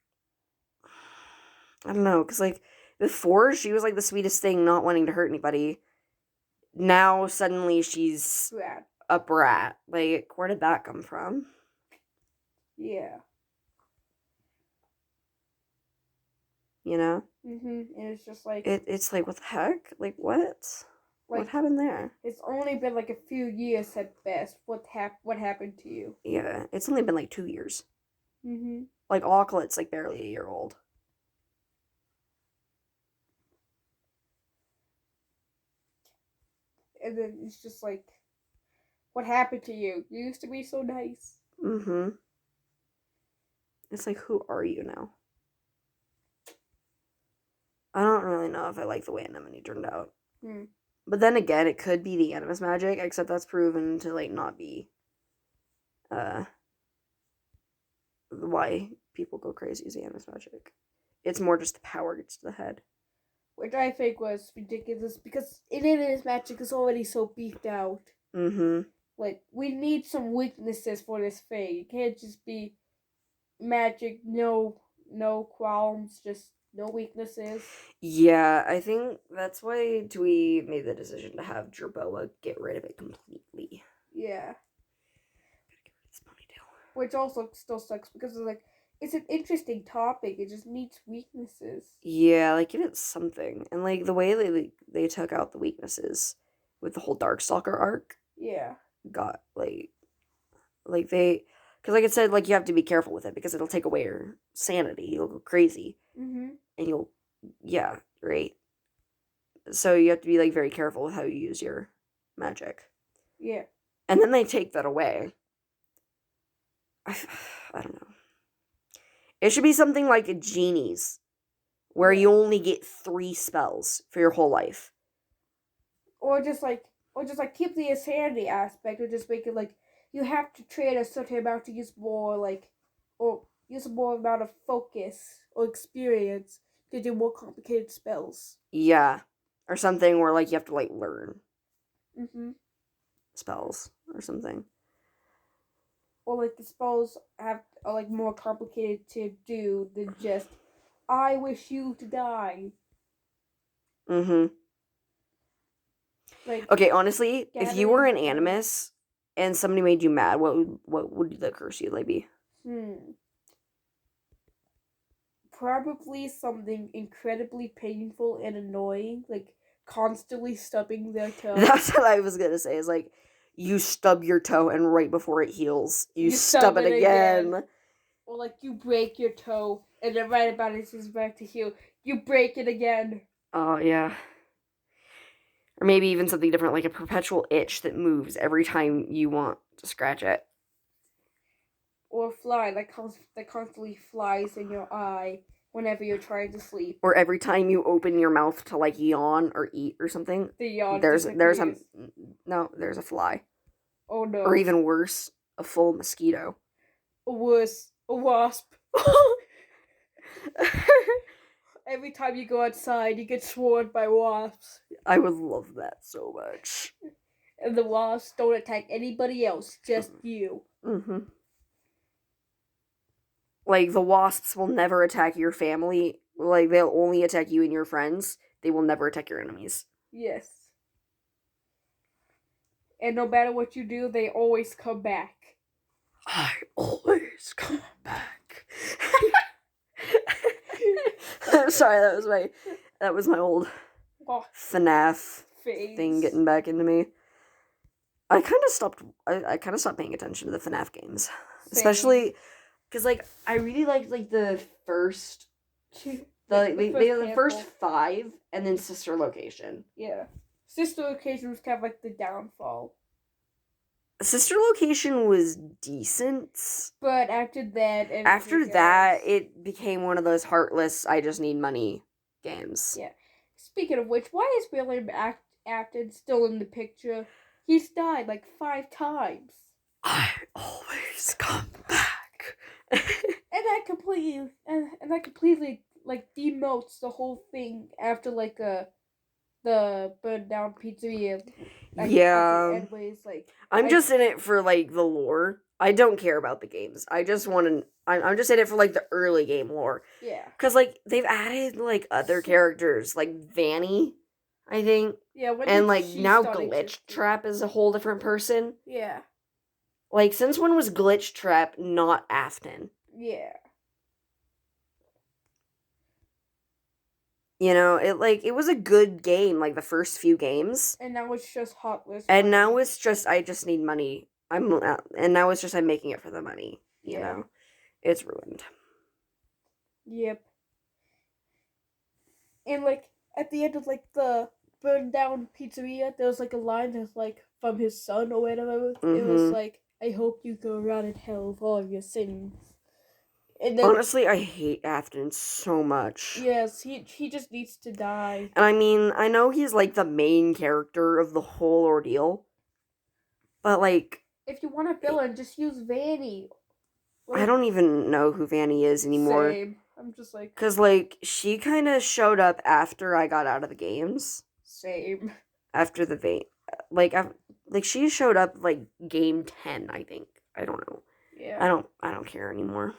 I don't know, because, like, before, she was, like, the sweetest thing, not wanting to hurt anybody. Now, suddenly, she's a brat. Like, where did that come from? Yeah. You know? Mm-hmm. And it's just like... It's like, what the heck? Like, what? Like, what happened there? It's only been, like, a few years at best. What happened to you? Yeah, it's only been, like, 2 years. Mm-hmm. Like, Auklet's, like, barely a year old. And then it's just like, what happened to you? You used to be so nice. Mm-hmm. It's like, who are you now? I don't really know if I like the way Anemone turned out. But then again, it could be the animus magic, except that's proven to, like, not be, why people go crazy is the animus magic. It's more just the power gets to the head. Which I think was ridiculous, because animus magic is already so beefed out. Mm-hmm. Like, we need some weaknesses for this thing. It can't just be magic, no qualms, just no weaknesses. Yeah, I think that's why we made the decision to have Jerboa get rid of it completely. Yeah. Gotta get rid of this ponytail. Which also still sucks, because it's an interesting topic. It just needs weaknesses. Yeah, like, give it something. And, like, the way they took out the weaknesses with the whole Darkstalker arc. Yeah. Got, like they... Because, like I said, like, you have to be careful with it, because it'll take away your sanity. You'll go crazy. Mm-hmm. And you'll... Yeah, right. So you have to be, like, very careful with how you use your magic. Yeah. And then they take that away. I don't know. It should be something like a genie's, where you only get 3 spells for your whole life. Or just like keep the insanity aspect, or just make it like you have to trade a certain amount to use more, like, or use a more amount of focus or experience to do more complicated spells. Yeah. Or something where, like, you have to, like, learn spells or something. Or, like, the spells are, like, more complicated to do than just, I wish you to die. Mm-hmm. Like, okay, honestly, if you were an animus and somebody made you mad, what would the curse you, like, be? Probably something incredibly painful and annoying, like constantly stubbing their toe. That's what I was gonna say, is like, you stub your toe and right before it heals, you stub it again. Or like you break your toe and then right about it is back to heal, you break it again. Oh, yeah. Or maybe even something different, like a perpetual itch that moves every time you want to scratch it. Or a fly that constantly flies in your eye whenever you're trying to sleep. Or every time you open your mouth to, like, yawn or eat or something, the yawn there's a fly. Oh no. Or even worse, a full mosquito. Or worse, a wasp. Every time you go outside, you get swarmed by wasps. I would love that so much. And the wasps don't attack anybody else, just you. Mm-hmm. Like, the wasps will never attack your family. Like, they'll only attack you and your friends. They will never attack your enemies. Yes. And no matter what you do, they always come back. I always come back. Sorry, that was my old FNAF thing getting back into me. I kind of stopped paying attention to the FNAF games. Same. Especially because, like, I really liked, like, the first the first 5 and then Sister Location. Yeah. Sister Location was kind of like the downfall. Sister Location was decent. But after that, it became one of those heartless, I just need money games. Yeah. Speaking of which, why is William Afton still in the picture? He's died like 5 times. I always come back. that completely like demotes the whole thing after like the burned down pizzeria. Yeah. Anyways, like I'm just in it for like the lore. I don't care about the games. I just want to. I'm just in it for like the early game lore. yeah. Cause like they've added like other characters like Vanny, I think, Yeah, when and did like she now start Glitch existing? Trap is a whole different person. Yeah. Like since when was Glitch Trap not Afton? Yeah. You know, it was a good game like the first few games. And now it's just hot list. And now it's just I just need money. And now it's just I'm making it for the money. You Yeah. know, it's ruined. Yep. And like at the end of like the burned down pizzeria, there was like a line that's like from his son or whatever. It was like, "I hope you go around in hell for all your sins." And then Honestly, I hate Afton so much. yes, he just needs to die. And I mean, I know he's like the main character of the whole ordeal, but like If you want a villain, just use Vanny. I don't even know who Vanny is anymore. Same. I'm just like, cause like she kind of showed up after I got out of the games. same. After the like she showed up like game 10, I think. I don't know. Yeah. I don't care anymore.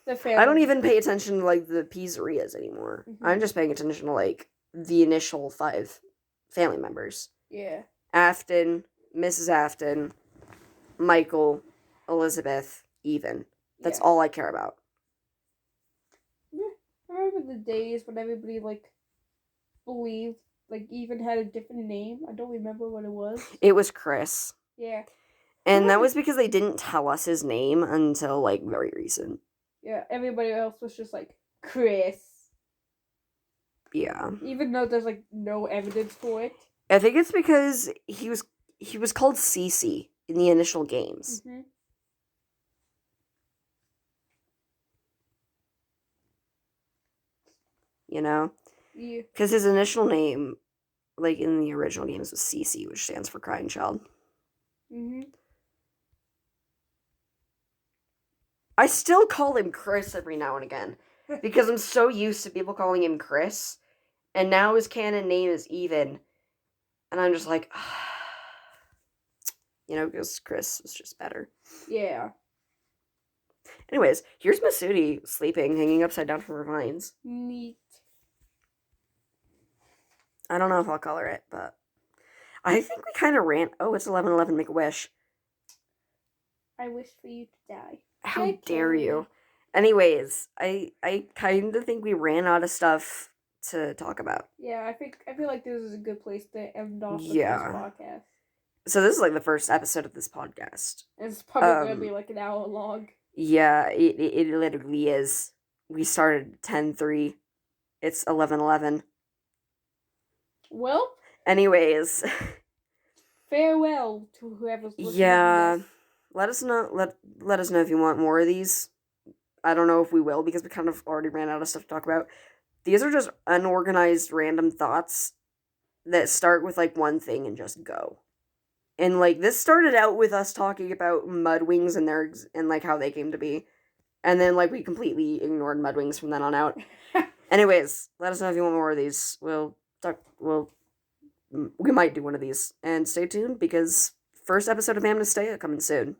The family. I don't even pay attention to like the pizzerias anymore. Mhm. I'm just paying attention to like the initial 5 family members. Yeah. Afton, Mrs. Afton, Michael, Elizabeth, Even. That's all I care about. I remember the days when everybody like believed like Even had a different name. I don't remember what it was. It was Chris. Yeah. And that was because they didn't tell us his name until like very recent. Yeah, everybody else was just like Chris. Yeah. Even though there's like no evidence for it. I think it's because he was called Cece in the initial games. Mm-hmm. You know? Yeah. Because his initial name, like in the original games, was Cece, which stands for crying child. Mm-hmm. I still call him Chris every now and again. Because I'm so used to people calling him Chris. And now his canon name is Even. And I'm just like, you know, because Chris is just better. Yeah. Anyways, here's Masudi sleeping, hanging upside down from her vines. Neat. I don't know if I'll color it, but I think we kind of ran. Oh, it's 11:11. Make a wish. I wish for you to die. How dare you? Anyways, I kind of think we ran out of stuff to talk about. Yeah, I feel like this is a good place to end off with Yeah. this podcast. So this is like the first episode of this podcast. It's probably gonna be like an hour long. Yeah, it literally is. We started 10:03. It's 11:11. Well, Anyways, farewell to whoever's listening. yeah. To this. Let us know. Let us know if you want more of these. I don't know if we will because we kind of already ran out of stuff to talk about. These are just unorganized random thoughts that start with like one thing and just go. And like this started out with us talking about Mudwings and like how they came to be. And then like we completely ignored Mudwings from then on out. Anyways, let us know if you want more of these. We might do one of these. And stay tuned because first episode of Amnesty coming soon.